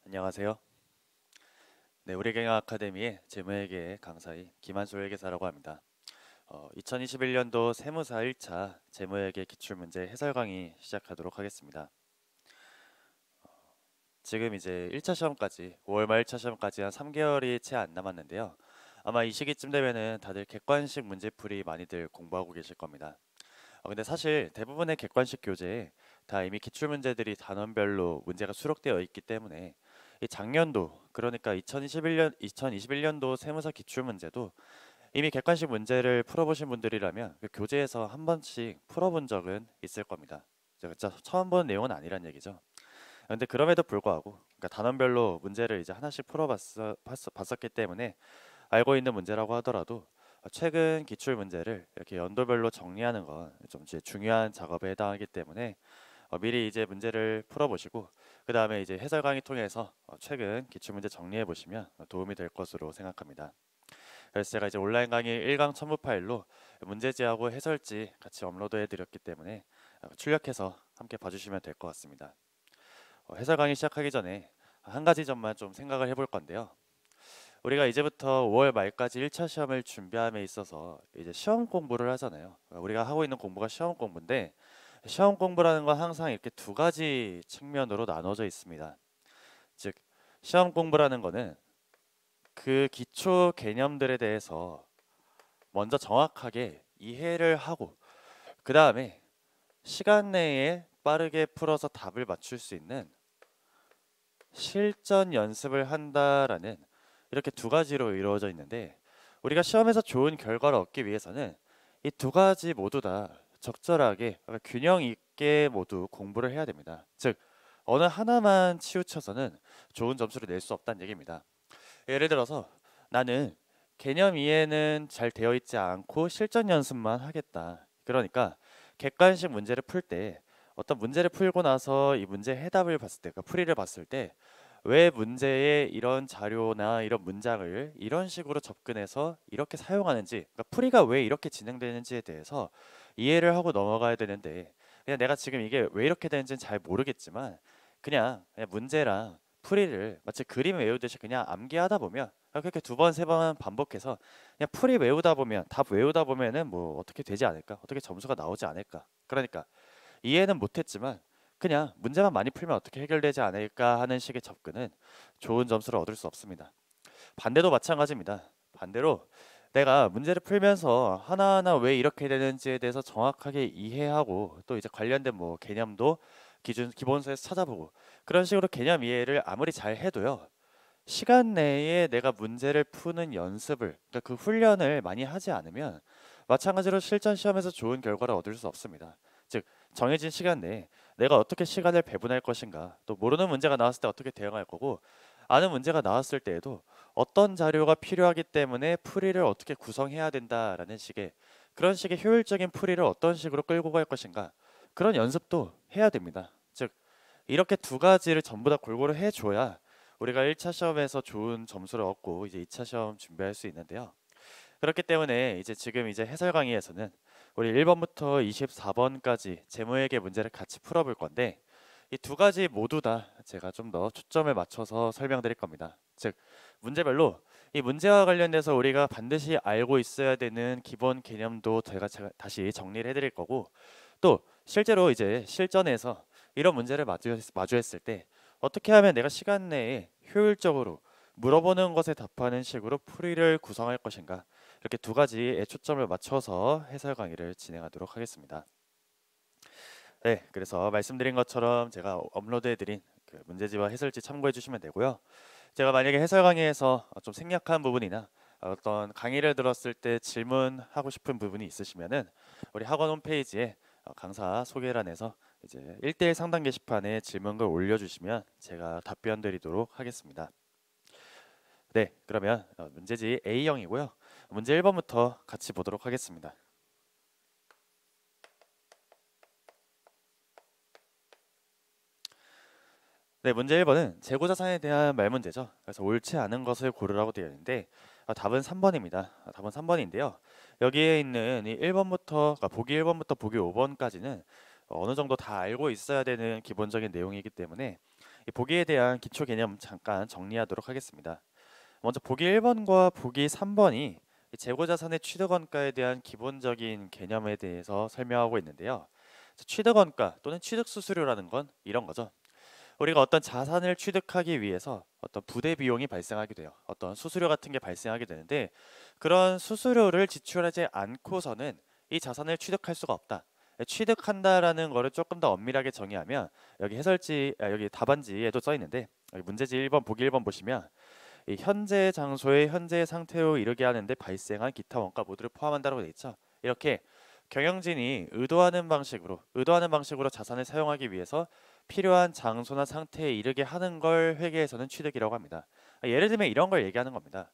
안녕하세요. 네, 우리경영 아카데미의 재무회계 강사인 김한솔 회계사라고 합니다. 2021년도 세무사 1차 재무회계 기출문제 해설 강의 시작하도록 하겠습니다. 지금 이제 1차 시험까지 5월 말 1차 시험까지 한 3개월이 채 안 남았는데요. 아마 이 시기쯤 되면은 다들 객관식 문제풀이 많이들 공부하고 계실 겁니다. 근데 사실 대부분의 객관식 교재에 다 이미 기출문제들이 단원별로 문제가 수록되어 있기 때문에 이 작년도 그러니까 2021년도 세무사 기출문제도 이미 객관식 문제를 풀어보신 분들이라면 그 교재에서 한 번씩 풀어본 적은 있을 겁니다. 진짜 처음 본 내용은 아니란 얘기죠. 근데 그럼에도 불구하고 그러니까 단원별로 문제를 이제 하나씩 봤었기 때문에 알고 있는 문제라고 하더라도 최근 기출 문제를 이렇게 연도별로 정리하는 건 좀 이제 중요한 작업에 해당하기 때문에 미리 이제 문제를 풀어보시고 그 다음에 이제 해설 강의 통해서 최근 기출 문제 정리해 보시면 도움이 될 것으로 생각합니다. 그래서 제가 이제 온라인 강의 1강 첨부 파일로 문제지하고 해설지 같이 업로드해 드렸기 때문에 출력해서 함께 봐주시면 될 것 같습니다. 해설 강의 시작하기 전에 한 가지 점만 좀 생각을 해볼 건데요. 우리가 이제부터 5월 말까지 1차 시험을 준비함에 있어서 이제 시험 공부를 하잖아요. 우리가 하고 있는 공부가 시험 공부인데 시험 공부라는 건 항상 이렇게 두 가지 측면으로 나눠져 있습니다. 즉, 시험 공부라는 거는 그 기초 개념들에 대해서 먼저 정확하게 이해를 하고 그 다음에 시간 내에 빠르게 풀어서 답을 맞출 수 있는 실전 연습을 한다라는 이렇게 두 가지로 이루어져 있는데 우리가 시험에서 좋은 결과를 얻기 위해서는 이 두 가지 모두 다 적절하게 균형 있게 모두 공부를 해야 됩니다. 즉 어느 하나만 치우쳐서는 좋은 점수를 낼 수 없다는 얘기입니다. 예를 들어서 나는 개념 이해는 잘 되어 있지 않고 실전 연습만 하겠다. 그러니까 객관식 문제를 풀 때 어떤 문제를 풀고 나서 이 문제 해답을 봤을 때, 그러니까 풀이를 봤을 때 왜 문제에 이런 자료나 이런 문장을 이런 식으로 접근해서 이렇게 사용하는지, 그러니까 풀이가 왜 이렇게 진행되는지에 대해서 이해를 하고 넘어가야 되는데 그냥 내가 지금 이게 왜 이렇게 되는지는 잘 모르겠지만 그냥 문제랑 풀이를 마치 그림 외우듯이 그냥 암기하다 보면 그렇게 두 번, 세 번 반복해서 그냥 풀이 외우다 보면 답 외우다 보면은 뭐 어떻게 되지 않을까? 어떻게 점수가 나오지 않을까? 그러니까 이해는 못했지만 그냥 문제만 많이 풀면 어떻게 해결되지 않을까 하는 식의 접근은 좋은 점수를 얻을 수 없습니다. 반대도 마찬가지입니다. 반대로 내가 문제를 풀면서 하나하나 왜 이렇게 되는지에 대해서 정확하게 이해하고 또 이제 관련된 뭐 개념도 기본서에서 찾아보고 그런 식으로 개념 이해를 아무리 잘 해도요. 시간 내에 내가 문제를 푸는 연습을 그러니까 그 훈련을 많이 하지 않으면 마찬가지로 실전 시험에서 좋은 결과를 얻을 수 없습니다. 즉 정해진 시간 내에 내가 어떻게 시간을 배분할 것인가 또 모르는 문제가 나왔을 때 어떻게 대응할 거고 아는 문제가 나왔을 때에도 어떤 자료가 필요하기 때문에 풀이를 어떻게 구성해야 된다라는 식의 그런 식의 효율적인 풀이를 어떤 식으로 끌고 갈 것인가 그런 연습도 해야 됩니다. 즉 이렇게 두 가지를 전부 다 골고루 해줘야 우리가 1차 시험에서 좋은 점수를 얻고 이제 2차 시험 준비할 수 있는데요. 그렇기 때문에 이제 지금 이제 해설 강의에서는 우리 1번부터 24번까지 재무회계 문제를 같이 풀어볼 건데 이 두 가지 모두 다 제가 좀 더 초점을 맞춰서 설명드릴 겁니다. 즉 문제별로 이 문제와 관련돼서 우리가 반드시 알고 있어야 되는 기본 개념도 제가 다시 정리를 해드릴 거고 또 실제로 이제 실전에서 이런 문제를 마주했을 때 어떻게 하면 내가 시간 내에 효율적으로 물어보는 것에 답하는 식으로 풀이를 구성할 것인가 이렇게 두 가지에 초점을 맞춰서 해설 강의를 진행하도록 하겠습니다. 네, 그래서 말씀드린 것처럼 제가 업로드해드린 그 문제지와 해설지 참고해 주시면 되고요. 제가 만약에 해설 강의에서 좀 생략한 부분이나 어떤 강의를 들었을 때 질문하고 싶은 부분이 있으시면은 우리 학원 홈페이지에 강사 소개란에서 이제 1대1 상담 게시판에 질문글 올려주시면 제가 답변 드리도록 하겠습니다. 네, 그러면 문제지 A형이고요. 문제 1번부터 같이 보도록 하겠습니다. 네, 문제 1번은 재고자산에 대한 말문제죠. 그래서 옳지 않은 것을 고르라고 되어 있는데 답은 3번입니다. 답은 3번인데요. 여기에 있는 이 1번부터 보기 1번부터 보기 5번까지는 어느 정도 다 알고 있어야 되는 기본적인 내용이기 때문에 이 보기에 대한 기초 개념 잠깐 정리하도록 하겠습니다. 먼저 보기 1번과 보기 3번이 재고자산의 취득원가에 대한 기본적인 개념에 대해서 설명하고 있는데요. 취득원가 또는 취득수수료라는 건 이런 거죠. 우리가 어떤 자산을 취득하기 위해서 어떤 부대 비용이 발생하게 돼요. 어떤 수수료 같은 게 발생하게 되는데 그런 수수료를 지출하지 않고서는 이 자산을 취득할 수가 없다. 취득한다라는 거를 조금 더 엄밀하게 정의하면 여기 여기 답안지에도 써 있는데 여기 문제지 1번 보기 1번 보시면 이 현재 장소의 현재 상태로 이르게 하는데 발생한 기타 원가 모두를 포함한다고 돼 있죠. 이렇게 경영진이 의도하는 방식으로 자산을 사용하기 위해서 필요한 장소나 상태에 이르게 하는 걸 회계에서는 취득이라고 합니다. 예를 들면 이런 걸 얘기하는 겁니다.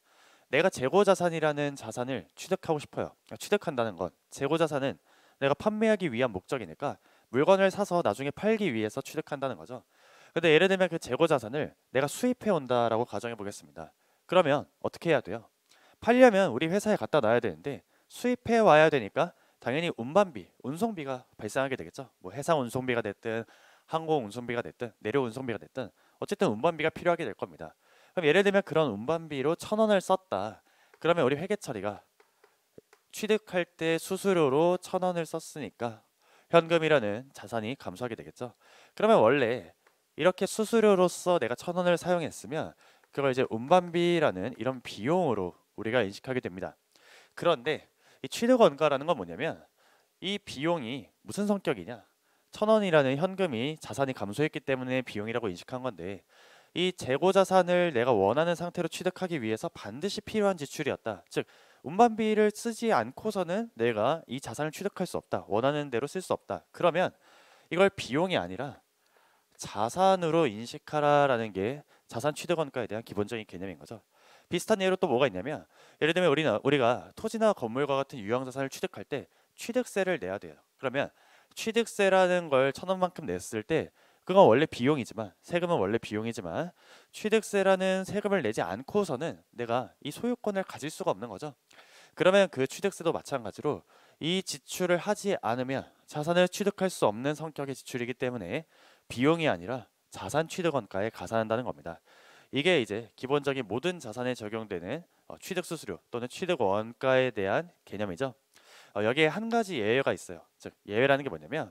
내가 재고자산이라는 자산을 취득하고 싶어요. 취득한다는 건 재고자산은 내가 판매하기 위한 목적이니까 물건을 사서 나중에 팔기 위해서 취득한다는 거죠. 근데 예를 들면 그 재고자산을 내가 수입해 온다라고 가정해 보겠습니다. 그러면 어떻게 해야 돼요? 팔려면 우리 회사에 갖다 놔야 되는데 수입해 와야 되니까 당연히 운반비, 운송비가 발생하게 되겠죠. 뭐 해상 운송비가 됐든 항공 운송비가 됐든 내려 운송비가 됐든 어쨌든 운반비가 필요하게 될 겁니다. 그럼 예를 들면 그런 운반비로 1,000원을 썼다. 그러면 우리 회계 처리가 취득할 때 수수료로 1,000원을 썼으니까 현금이라는 자산이 감소하게 되겠죠. 그러면 원래 이렇게 수수료로서 내가 1,000원을 사용했으면 그걸 이제 운반비라는 이런 비용으로 우리가 인식하게 됩니다. 그런데 이 취득원가라는 건 뭐냐면 이 비용이 무슨 성격이냐? 1,000원이라는 현금이 자산이 감소했기 때문에 비용이라고 인식한 건데 이 재고 자산을 내가 원하는 상태로 취득하기 위해서 반드시 필요한 지출이었다. 즉 운반비를 쓰지 않고서는 내가 이 자산을 취득할 수 없다. 원하는 대로 쓸 수 없다. 그러면 이걸 비용이 아니라 자산으로 인식하라라는 게 자산 취득원가에 대한 기본적인 개념인 거죠. 비슷한 예로 또 뭐가 있냐면 예를 들면 우리가 토지나 건물과 같은 유형자산을 취득할 때 취득세를 내야 돼요. 그러면 취득세라는 걸 1,000원만큼 냈을 때 그건 원래 비용이지만 세금은 원래 비용이지만 취득세라는 세금을 내지 않고서는 내가 이 소유권을 가질 수가 없는 거죠. 그러면 그 취득세도 마찬가지로 이 지출을 하지 않으면 자산을 취득할 수 없는 성격의 지출이기 때문에 비용이 아니라 자산 취득원가에 가산한다는 겁니다. 이게 이제 기본적인 모든 자산에 적용되는 취득수수료 또는 취득원가에 대한 개념이죠. 여기에 한 가지 예외가 있어요. 즉 예외라는 게 뭐냐면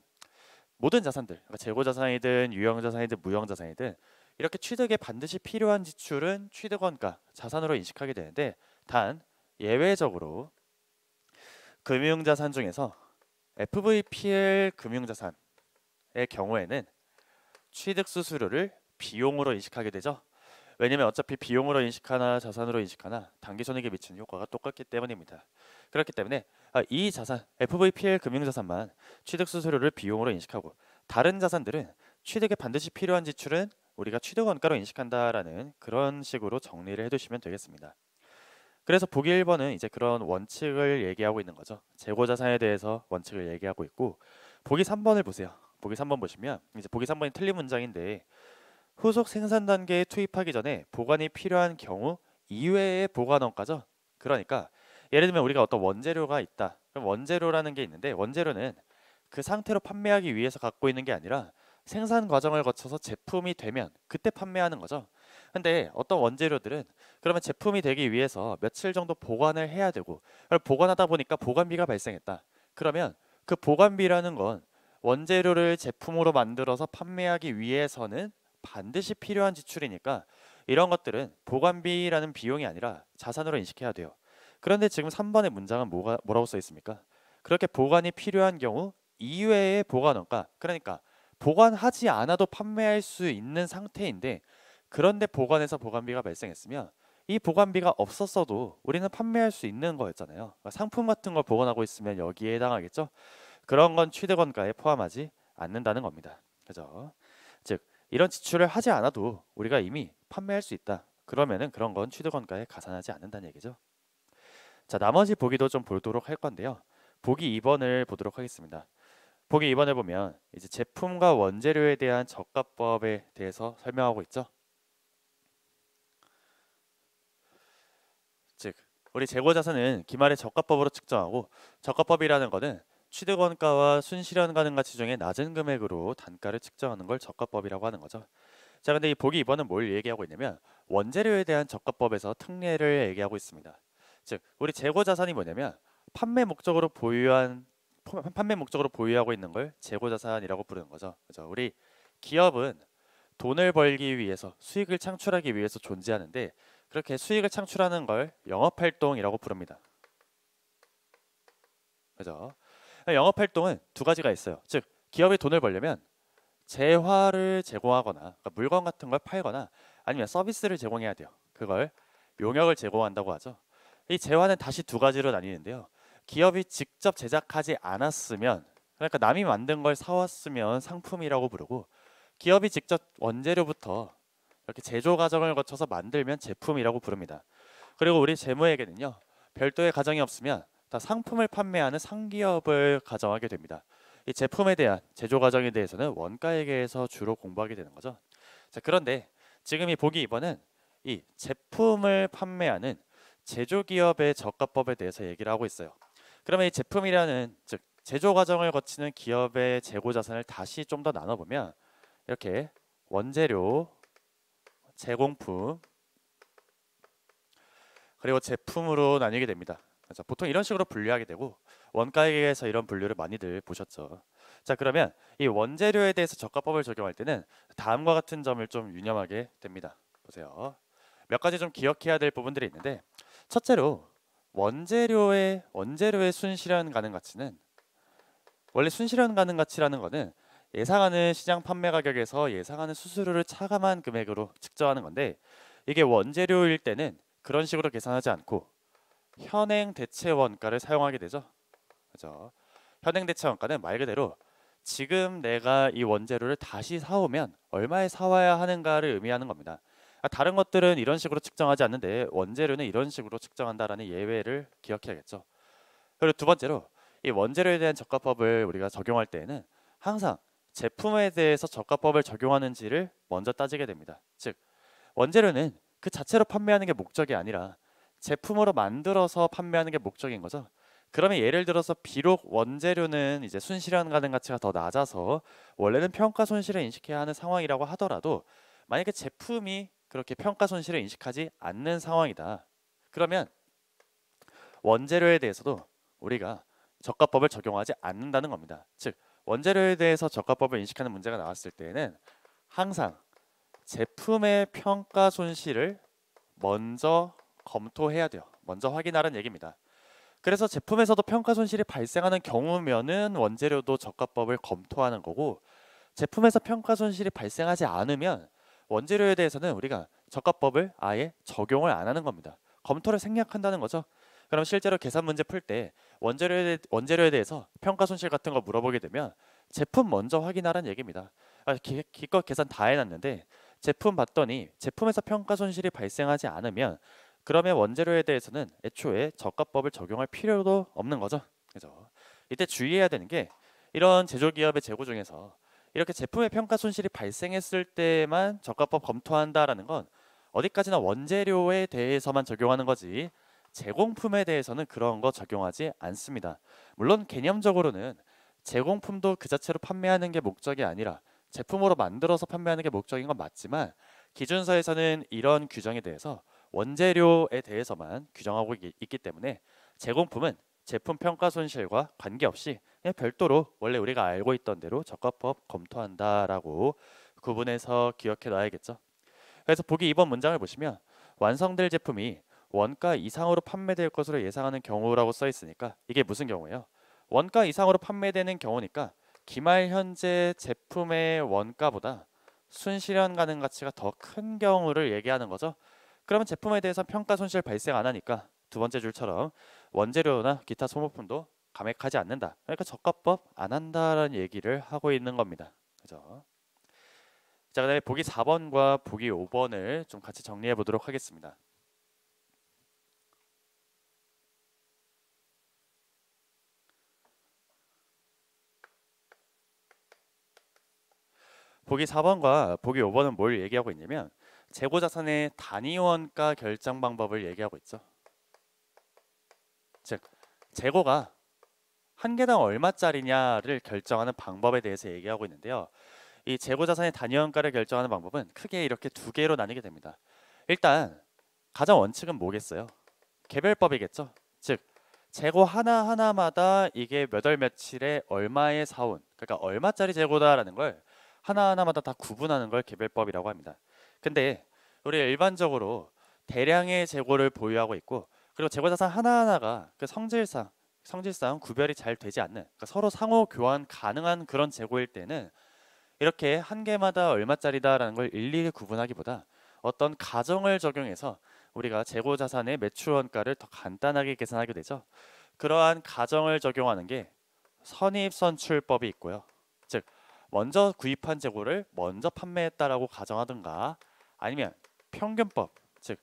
모든 자산들, 그러니까 재고자산이든 유형자산이든 무형자산이든 이렇게 취득에 반드시 필요한 지출은 취득원가, 자산으로 인식하게 되는데 단 예외적으로 금융자산 중에서 FVPL 금융자산의 경우에는 취득수수료를 비용으로 인식하게 되죠. 왜냐면 어차피 비용으로 인식하나 자산으로 인식하나 당기손익에 미치는 효과가 똑같기 때문입니다. 그렇기 때문에 이 자산 FVPL 금융자산만 취득수수료를 비용으로 인식하고 다른 자산들은 취득에 반드시 필요한 지출은 우리가 취득원가로 인식한다라는 그런 식으로 정리를 해두시면 되겠습니다. 그래서 보기 1번은 이제 그런 원칙을 얘기하고 있는 거죠. 재고자산에 대해서 원칙을 얘기하고 있고 보기 3번을 보세요. 보기 3번 보시면 이제 보기 3번이 틀린 문장인데 후속 생산 단계에 투입하기 전에 보관이 필요한 경우 이외의 보관원가죠. 그러니까 예를 들면 우리가 어떤 원재료가 있다. 그럼 원재료라는 게 있는데 원재료는 그 상태로 판매하기 위해서 갖고 있는 게 아니라 생산 과정을 거쳐서 제품이 되면 그때 판매하는 거죠. 근데 어떤 원재료들은 그러면 제품이 되기 위해서 며칠 정도 보관을 해야 되고 그걸 보관하다 보니까 보관비가 발생했다. 그러면 그 보관비라는 건 원재료를 제품으로 만들어서 판매하기 위해서는 반드시 필요한 지출이니까 이런 것들은 보관비라는 비용이 아니라 자산으로 인식해야 돼요. 그런데 지금 3번의 문장은 뭐라고 써 있습니까? 그렇게 보관이 필요한 경우 이외의 보관원가, 그러니까 보관하지 않아도 판매할 수 있는 상태인데 그런데 보관해서 보관비가 발생했으면 이 보관비가 없었어도 우리는 판매할 수 있는 거였잖아요. 그러니까 상품 같은 걸 보관하고 있으면 여기에 해당하겠죠. 그런 건 취득원가에 포함하지 않는다는 겁니다. 그죠? 즉 이런 지출을 하지 않아도 우리가 이미 판매할 수 있다. 그러면은 그런 건 취득원가에 가산하지 않는다는 얘기죠. 자, 나머지 보기도 좀 보도록 할 건데요. 보기 2번을 보도록 하겠습니다. 보기 2번을 보면 이제 제품과 원재료에 대한 저가법에 대해서 설명하고 있죠. 즉 우리 재고자산은 기말의 저가법으로 측정하고 저가법이라는 것은 취득원가와 순실현가능 가치 중에 낮은 금액으로 단가를 측정하는 걸 저가법이라고 하는 거죠. 자, 근데 이 보기 2번은 뭘 얘기하고 있냐면 원재료에 대한 적합법에서 특례를 얘기하고 있습니다. 즉, 우리 재고 자산이 뭐냐면 판매 목적으로 보유하고 있는 걸 재고 자산이라고 부르는 거죠. 그죠? 우리 기업은 돈을 벌기 위해서 수익을 창출하기 위해서 존재하는데 그렇게 수익을 창출하는 걸 영업 활동이라고 부릅니다. 그죠? 영업 활동은 두 가지가 있어요. 즉, 기업이 돈을 벌려면 재화를 제공하거나 그러니까 물건 같은 걸 팔거나 아니면 서비스를 제공해야 돼요. 그걸 용역을 제공한다고 하죠. 이 재화는 다시 두 가지로 나뉘는데요. 기업이 직접 제작하지 않았으면 그러니까 남이 만든 걸 사왔으면 상품이라고 부르고 기업이 직접 원재료부터 이렇게 제조 과정을 거쳐서 만들면 제품이라고 부릅니다. 그리고 우리 재무에게는요. 별도의 과정이 없으면 다 상품을 판매하는 상기업을 가정하게 됩니다. 이 제품에 대한 제조 과정에 대해서는 원가에게서 주로 공부하게 되는 거죠. 자, 그런데 지금 이 보기 2번은 이 제품을 판매하는 제조기업의 저가법에 대해서 얘기를 하고 있어요. 그러면 이 제품이라는 즉 제조 과정을 거치는 기업의 재고 자산을 다시 좀 더 나눠보면 이렇게 원재료, 제공품, 그리고 제품으로 나뉘게 됩니다. 그래서 보통 이런 식으로 분류하게 되고 원가에서 이런 분류를 많이들 보셨죠. 자, 그러면 이 원재료에 대해서 저가법을 적용할 때는 다음과 같은 점을 좀 유념하게 됩니다. 보세요. 몇 가지 좀 기억해야 될 부분들이 있는데 첫째로 원재료의 순실현 가능 가치는 원래 순실현 가능 가치라는 거는 예상하는 시장 판매 가격에서 예상하는 수수료를 차감한 금액으로 측정하는 건데 이게 원재료일 때는 그런 식으로 계산하지 않고 현행 대체 원가를 사용하게 되죠. 그죠? 현행 대체 원가는 말 그대로 지금 내가 이 원재료를 다시 사오면 얼마에 사와야 하는가를 의미하는 겁니다. 다른 것들은 이런 식으로 측정하지 않는데 원재료는 이런 식으로 측정한다라는 예외를 기억해야겠죠. 그리고 두 번째로 이 원재료에 대한 적합법을 우리가 적용할 때에는 항상 제품에 대해서 적합법을 적용하는지를 먼저 따지게 됩니다. 즉 원재료는 그 자체로 판매하는 게 목적이 아니라 제품으로 만들어서 판매하는 게 목적인 거죠. 그러면 예를 들어서 비록 원재료는 이제 순실현 가능 가치가 더 낮아서 원래는 평가 손실을 인식해야 하는 상황이라고 하더라도 만약에 제품이 그렇게 평가 손실을 인식하지 않는 상황이다. 그러면 원재료에 대해서도 우리가 저가법을 적용하지 않는다는 겁니다. 즉 원재료에 대해서 저가법을 인식하는 문제가 나왔을 때에는 항상 제품의 평가 손실을 먼저 검토해야 돼요. 먼저 확인하라는 얘기입니다. 그래서 제품에서도 평가 손실이 발생하는 경우면은 원재료도 저가법을 검토하는 거고 제품에서 평가 손실이 발생하지 않으면 원재료에 대해서는 우리가 저가법을 아예 적용을 안 하는 겁니다. 검토를 생략한다는 거죠. 그럼 실제로 계산 문제 풀 때 원재료에 대해서 평가 손실 같은 거 물어보게 되면 제품 먼저 확인하라는 얘기입니다. 기껏 계산 다 해놨는데 제품 봤더니 제품에서 평가 손실이 발생하지 않으면 그러면 원재료에 대해서는 애초에 저가법을 적용할 필요도 없는 거죠. 그죠? 이때 주의해야 되는 게 이런 제조기업의 재고 중에서 이렇게 제품의 평가 손실이 발생했을 때만 저가법 검토한다라는 건 어디까지나 원재료에 대해서만 적용하는 거지 제공품에 대해서는 그런 거 적용하지 않습니다. 물론 개념적으로는 제공품도 그 자체로 판매하는 게 목적이 아니라 제품으로 만들어서 판매하는 게 목적인 건 맞지만 기준서에서는 이런 규정에 대해서 원재료에 대해서만 규정하고 있기 때문에 제공품은 제품 평가 손실과 관계없이 그냥 별도로 원래 우리가 알고 있던 대로 적합법 검토한다라고 구분해서 기억해 놔야겠죠. 그래서 보기 2번 문장을 보시면 완성될 제품이 원가 이상으로 판매될 것으로 예상하는 경우라고 써 있으니까 이게 무슨 경우예요? 원가 이상으로 판매되는 경우니까 기말 현재 제품의 원가보다 순실현 가능 가치가 더 큰 경우를 얘기하는 거죠. 그러면 제품에 대해서 평가 손실 발생 안 하니까 두 번째 줄처럼 원재료나 기타 소모품도 감액하지 않는다. 그러니까 적합법 안 한다라는 얘기를 하고 있는 겁니다. 그죠? 자, 그다음에 보기 4번과 보기 5번을 좀 같이 정리해 보도록 하겠습니다. 보기 4번과 보기 5번은 뭘 얘기하고 있냐면 재고 자산의 단위 원가 결정 방법을 얘기하고 있죠. 즉 재고가 한 개당 얼마짜리냐를 결정하는 방법에 대해서 얘기하고 있는데요. 이 재고자산의 단위원가를 결정하는 방법은 크게 이렇게 두 개로 나뉘게 됩니다. 일단 가장 원칙은 뭐겠어요? 개별법이겠죠. 즉 재고 하나하나마다 이게 몇 월 며칠에 얼마에 사온, 그러니까 얼마짜리 재고다라는 걸 하나하나마다 다 구분하는 걸 개별법이라고 합니다. 근데 우리 일반적으로 대량의 재고를 보유하고 있고, 그리고 재고자산 하나하나가 그 성질상 구별이 잘 되지 않는, 그러니까 서로 상호 교환 가능한 그런 재고일 때는 이렇게 한 개마다 얼마짜리다라는 걸 일일이 구분하기보다 어떤 가정을 적용해서 우리가 재고 자산의 매출 원가를 더 간단하게 계산하게 되죠. 그러한 가정을 적용하는 게 선입선출법이 있고요. 즉 먼저 구입한 재고를 먼저 판매했다라고 가정하든가, 아니면 평균법, 즉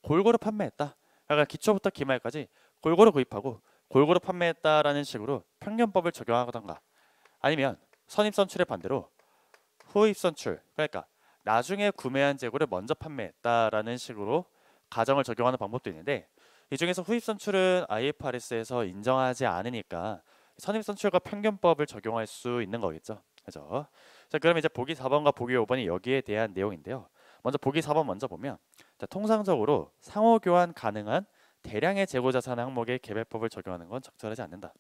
골고루 판매했다. 그러니까 기초부터 기말까지 골고루 구입하고 골고루 판매했다라는 식으로 평균법을 적용하던가, 아니면 선입선출의 반대로 후입선출, 그러니까 나중에 구매한 재고를 먼저 판매했다라는 식으로 가정을 적용하는 방법도 있는데, 이 중에서 후입선출은 IFRS에서 인정하지 않으니까 선입선출과 평균법을 적용할 수 있는 거겠죠. 그죠? 자, 그럼 이제 보기 4번과 보기 5번이 여기에 대한 내용인데요. 먼저 보기 4번 먼저 보면, 자, 통상적으로 상호 교환 가능한 대량의 재고 자산 항목의 개별법을 적용하는 건 적절하지 않는다.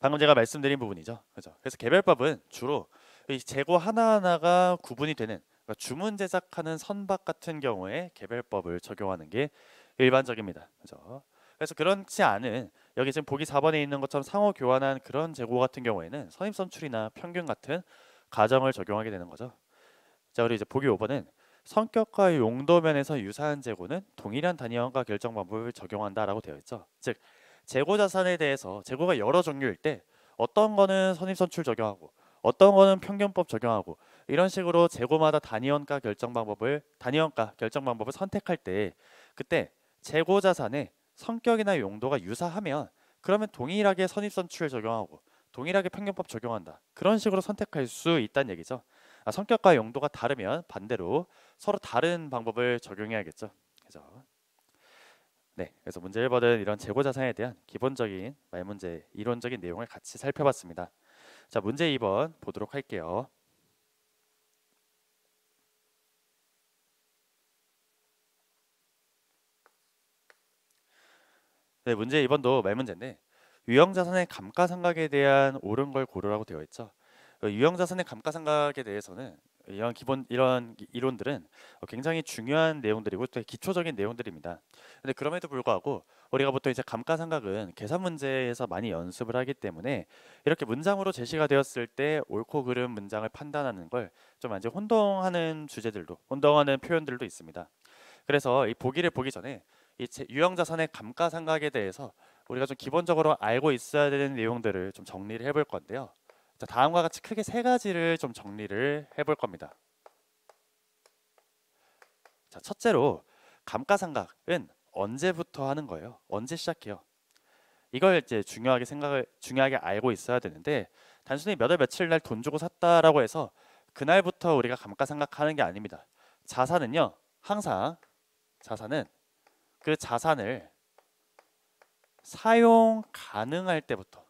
방금 제가 말씀드린 부분이죠. 그죠? 그래서 개별법은 주로 이 재고 하나하나가 구분이 되는, 그러니까 주문 제작하는 선박 같은 경우에 개별법을 적용하는 게 일반적입니다. 그죠? 그래서 그렇지 않은, 여기 지금 보기 4번에 있는 것처럼 상호 교환한 그런 재고 같은 경우에는 선입선출이나 평균 같은 가정을 적용하게 되는 거죠. 자, 우리 이제 보기 5번은 성격과 용도 면에서 유사한 재고는 동일한 단위원가 결정 방법을 적용한다라고 되어 있죠. 즉 재고 자산에 대해서 재고가 여러 종류일 때 어떤 거는 선입선출 적용하고 어떤 거는 평균법 적용하고, 이런 식으로 재고마다 단위원가 결정 방법을 선택할 때, 그때 재고 자산의 성격이나 용도가 유사하면 그러면 동일하게 선입선출 적용하고 동일하게 평균법 적용한다, 그런 식으로 선택할 수 있다는 얘기죠. 성격과 용도가 다르면 반대로 서로 다른 방법을 적용해야겠죠. 그죠? 네, 그래서 문제 1번은 이런 재고 자산에 대한 기본적인 말문제 이론적인 내용을 같이 살펴봤습니다. 자, 문제 2번 보도록 할게요. 네, 문제 2번도 말문제인데, 유형자산의 감가상각에 대한 옳은 걸 고르라고 되어 있죠. 유형자산의 감가상각에 대해서는 이런 이론들은 굉장히 중요한 내용들이고 또 기초적인 내용들입니다. 근데 그럼에도 불구하고 우리가 보통 이제 감가상각은 계산 문제에서 많이 연습을 하기 때문에 이렇게 문장으로 제시가 되었을 때 옳고 그른 문장을 판단하는 걸 좀 이제 혼동하는 표현들도 있습니다. 그래서 이 보기를 보기 전에 이 유형자산의 감가상각에 대해서 우리가 좀 기본적으로 알고 있어야 되는 내용들을 좀 정리를 해볼 건데요. 자, 다음과 같이 크게 세 가지를 좀 정리를 해볼 겁니다. 자, 첫째로 감가상각은 언제부터 하는 거예요? 언제 시작해요? 이걸 이제 중요하게 알고 있어야 되는데, 단순히 몇 월 며칠 날 돈 주고 샀다라고 해서 그날부터 우리가 감가상각하는 게 아닙니다. 자산은요, 항상 자산은 그 자산을 사용 가능할 때부터,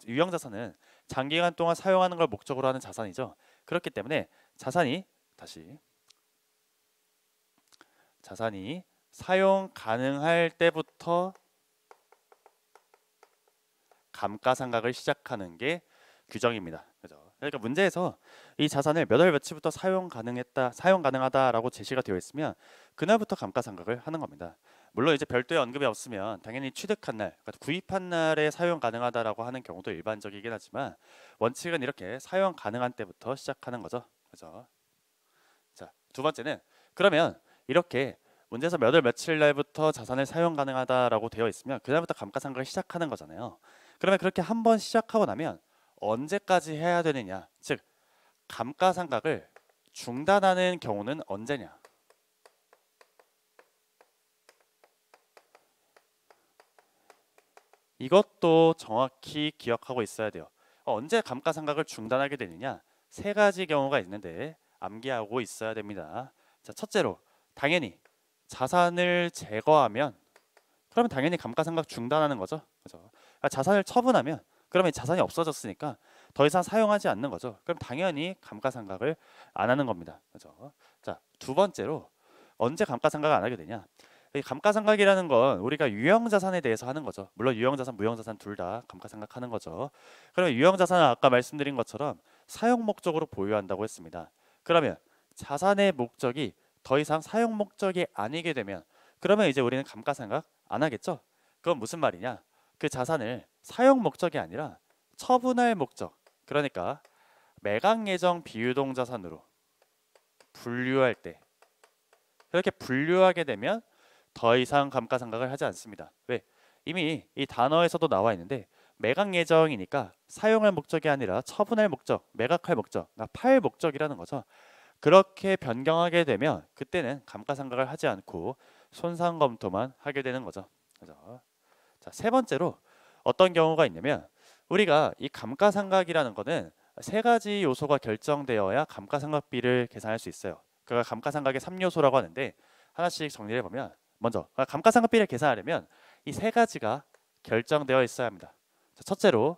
유형자산은 장기간 동안 사용하는 걸 목적으로 하는 자산이죠. 그렇기 때문에 자산이 사용 가능할 때부터 감가상각을 시작하는 게 규정입니다. 그죠? 그러니까 문제에서 이 자산을 몇 월 며칠부터 사용 가능하다라고 제시가 되어 있으면 그날부터 감가상각을 하는 겁니다. 물론 이제 별도의 언급이 없으면 당연히 취득한 날, 그러니까 구입한 날에 사용 가능하다라고 하는 경우도 일반적이긴 하지만 원칙은 이렇게 사용 가능한 때부터 시작하는 거죠. 그죠? 자, 두 번째는, 그러면 이렇게 문제에서 몇 월 며칠 날부터 자산을 사용 가능하다라고 되어 있으면 그날부터 감가상각을 시작하는 거잖아요. 그러면 그렇게 한번 시작하고 나면 언제까지 해야 되느냐, 즉 감가상각을 중단하는 경우는 언제냐. 이것도 정확히 기억하고 있어야 돼요. 언제 감가상각을 중단하게 되느냐, 세 가지 경우가 있는데 암기하고 있어야 됩니다. 자, 첫째로 당연히 자산을 제거하면 그러면 당연히 감가상각 중단하는 거죠. 그죠? 자산을 처분하면 그러면 자산이 없어졌으니까 더 이상 사용하지 않는 거죠. 그럼 당연히 감가상각을 안 하는 겁니다. 그죠? 자, 두 번째로 언제 감가상각을 안 하게 되냐? 이 감가상각이라는 건 우리가 유형자산에 대해서 하는 거죠. 물론 유형자산, 무형자산 둘 다 감가상각하는 거죠. 그러면 유형자산은 아까 말씀드린 것처럼 사용 목적으로 보유한다고 했습니다. 그러면 자산의 목적이 더 이상 사용 목적이 아니게 되면 그러면 이제 우리는 감가상각 안 하겠죠? 그건 무슨 말이냐? 그 자산을 사용 목적이 아니라 처분할 목적, 그러니까 매각 예정 비유동 자산으로 분류할 때 이렇게 분류하게 되면 더 이상 감가상각을 하지 않습니다. 왜? 이미 이 단어에서도 나와 있는데 매각 예정이니까 사용할 목적이 아니라 처분할 목적, 매각할 목적, 그러니까 팔 목적이라는 거죠. 그렇게 변경하게 되면 그때는 감가상각을 하지 않고 손상검토만 하게 되는 거죠. 그죠? 자, 세 번째로 어떤 경우가 있냐면 우리가 이 감가상각이라는 거는 세 가지 요소가 결정되어야 감가상각비를 계산할 수 있어요. 그가 감가상각의 3요소라고 하는데 하나씩 정리해 보면 먼저 감가상각비를 계산하려면 이 세 가지가 결정되어 있어야 합니다. 자, 첫째로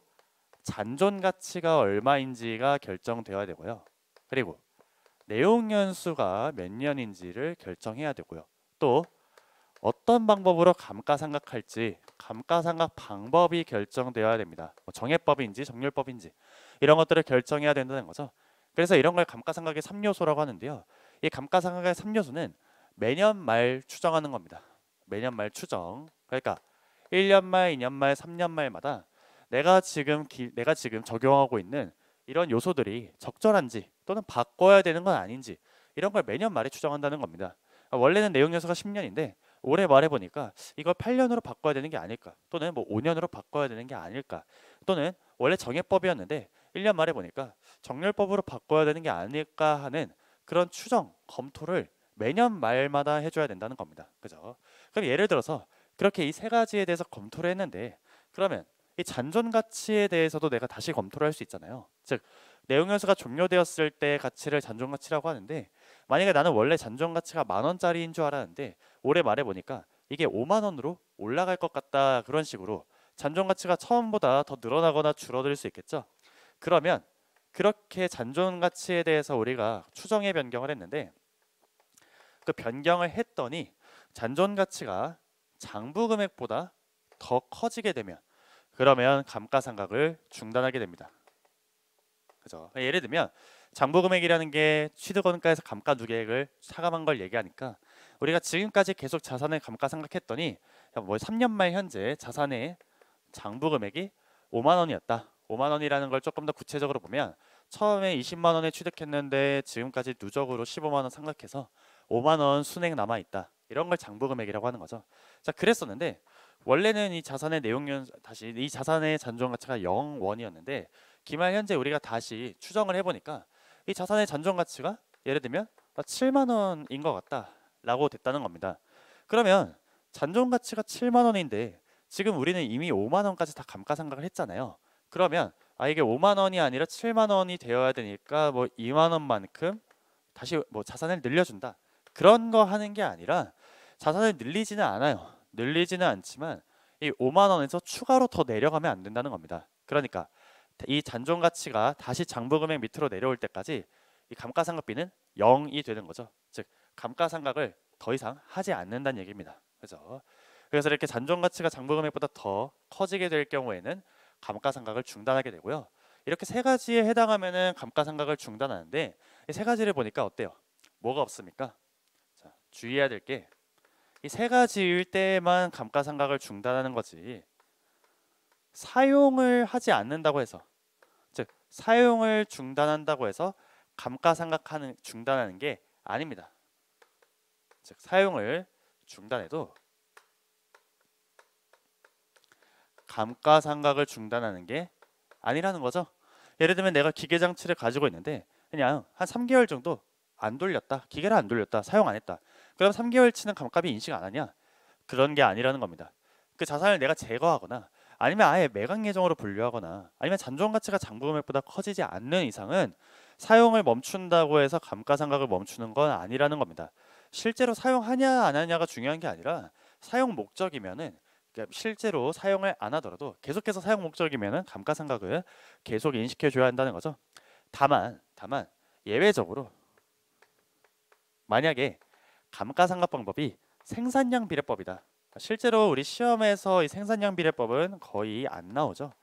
잔존 가치가 얼마인지가 결정되어야 되고요. 그리고 내용 연수가 몇 년인지를 결정해야 되고요. 또 어떤 방법으로 감가상각할지 감가상각 방법이 결정되어야 됩니다. 뭐 정해법인지 정률법인지 이런 것들을 결정해야 된다는 거죠. 그래서 이런 걸 감가상각의 3요소라고 하는데요. 이 감가상각의 3요소는 매년 말 추정하는 겁니다. 매년 말 추정. 그러니까 1년 말, 2년 말, 3년 말마다 내가 지금 적용하고 있는 이런 요소들이 적절한지 또는 바꿔야 되는 건 아닌지 이런 걸 매년 말에 추정한다는 겁니다. 원래는 내용 연수가 10년인데 올해 말해 보니까 이걸 8년으로 바꿔야 되는 게 아닐까 또는 뭐 5년으로 바꿔야 되는 게 아닐까 또는 원래 정해법이었는데 1년 말해 보니까 정렬법으로 바꿔야 되는 게 아닐까 하는 그런 추정, 검토를 매년 말마다 해줘야 된다는 겁니다. 그죠? 그럼 예를 들어서 그렇게 이 세 가지에 대해서 검토를 했는데 그러면 이 잔존 가치에 대해서도 내가 다시 검토를 할 수 있잖아요. 즉 내용 연수가 종료되었을 때 가치를 잔존 가치라고 하는데 만약에 나는 원래 잔존 가치가 10,000원짜리인 줄 알았는데 올해 말해 보니까 이게 5만 원으로 올라갈 것 같다 그런 식으로 잔존 가치가 처음보다 더 늘어나거나 줄어들 수 있겠죠. 그러면 그렇게 잔존 가치에 대해서 우리가 추정의 변경을 했는데 그 변경을 했더니 잔존 가치가 장부 금액보다 더 커지게 되면 그러면 감가상각을 중단하게 됩니다. 그죠? 예를 들면 장부 금액이라는 게 취득원가에서 감가 누계액을 차감한 걸 얘기하니까 우리가 지금까지 계속 자산을 감가상각했더니 뭐 3년 말 현재 자산의 장부 금액이 5만 원이었다. 5만 원이라는 걸 조금 더 구체적으로 보면 처음에 20만 원에 취득했는데 지금까지 누적으로 15만 원 상각해서 5만 원 순액 남아 있다. 이런 걸 장부 금액이라고 하는 거죠. 자, 그랬었는데 원래는 이 자산의 다시 이 자산의 잔존 가치가 0원이었는데 기말 현재 우리가 다시 추정을 해보니까 이 자산의 잔존 가치가 예를 들면 7만 원인 것 같다라고 됐다는 겁니다. 그러면 잔존 가치가 7만 원인데 지금 우리는 이미 5만 원까지 다 감가상각을 했잖아요. 그러면 이게 5만 원이 아니라 7만 원이 되어야 되니까 뭐 2만 원만큼 다시 뭐 자산을 늘려준다. 그런 거 하는 게 아니라 자산을 늘리지는 않아요. 늘리지는 않지만 이 5만 원에서 추가로 더 내려가면 안 된다는 겁니다. 그러니까 이 잔존 가치가 다시 장부 금액 밑으로 내려올 때까지 이 감가상각비는 0이 되는 거죠. 즉 감가상각을 더 이상 하지 않는다는 얘기입니다. 그죠? 그래서 이렇게 잔존 가치가 장부 금액보다 더 커지게 될 경우에는 감가상각을 중단하게 되고요. 이렇게 세 가지에 해당하면은 감가상각을 중단하는데 이 세 가지를 보니까 어때요? 뭐가 없습니까? 자, 주의해야 될 게 이 세 가지일 때만 감가상각을 중단하는 거지 사용을 하지 않는다고 해서 즉 사용을 중단한다고 해서 감가상각하는 중단하는 게 아닙니다. 즉 사용을 중단해도 감가상각을 중단하는 게 아니라는 거죠. 예를 들면 내가 기계장치를 가지고 있는데 그냥 한 3개월 정도 안 돌렸다. 기계를 안 돌렸다. 사용 안 했다. 그럼 3개월치는 감가비 인식 안 하냐? 그런 게 아니라는 겁니다. 그 자산을 내가 제거하거나 아니면 아예 매각 예정으로 분류하거나 아니면 잔존 가치가 장부 금액보다 커지지 않는 이상은 사용을 멈춘다고 해서 감가상각을 멈추는 건 아니라는 겁니다. 실제로 사용하냐 안 하냐가 중요한 게 아니라 사용 목적이면은 그러니까 실제로 사용을 안 하더라도 계속해서 사용 목적이면은 감가상각을 계속 인식해 줘야 한다는 거죠. 다만 예외적으로 만약에 감가상각 방법이 생산량 비례법이다. 실제로 우리 시험에서 이 생산량 비례법은 거의 안 나오죠.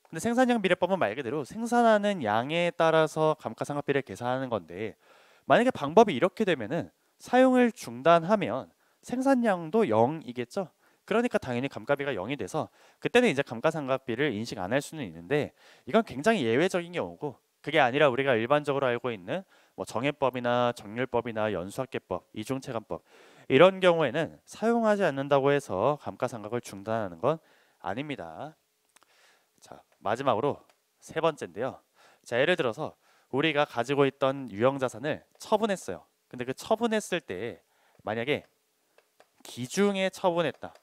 근데 생산량 비례법은 말 그대로 생산하는 양에 따라서 감가상각비를 계산하는 건데, 만약에 방법이 이렇게 되면은 사용을 중단하면 생산량도 0이겠죠. 그러니까 당연히 감가비가 0이 돼서 그때는 이제 감가상각비를 인식 안 할 수는 있는데, 이건 굉장히 예외적인 경우고, 그게 아니라 우리가 일반적으로 알고 있는 뭐 정해법이나 정률법이나 연수학계법, 이중체감법 이런 경우에는 사용하지 않는다고 해서 감가상각을 중단하는 건 아닙니다. 자, 마지막으로 세 번째인데요. 자, 예를 들어서 우리가 가지고 있던 유형자산을 처분했어요. 근데 그 처분했을 때 만약에 기중에 처분했다.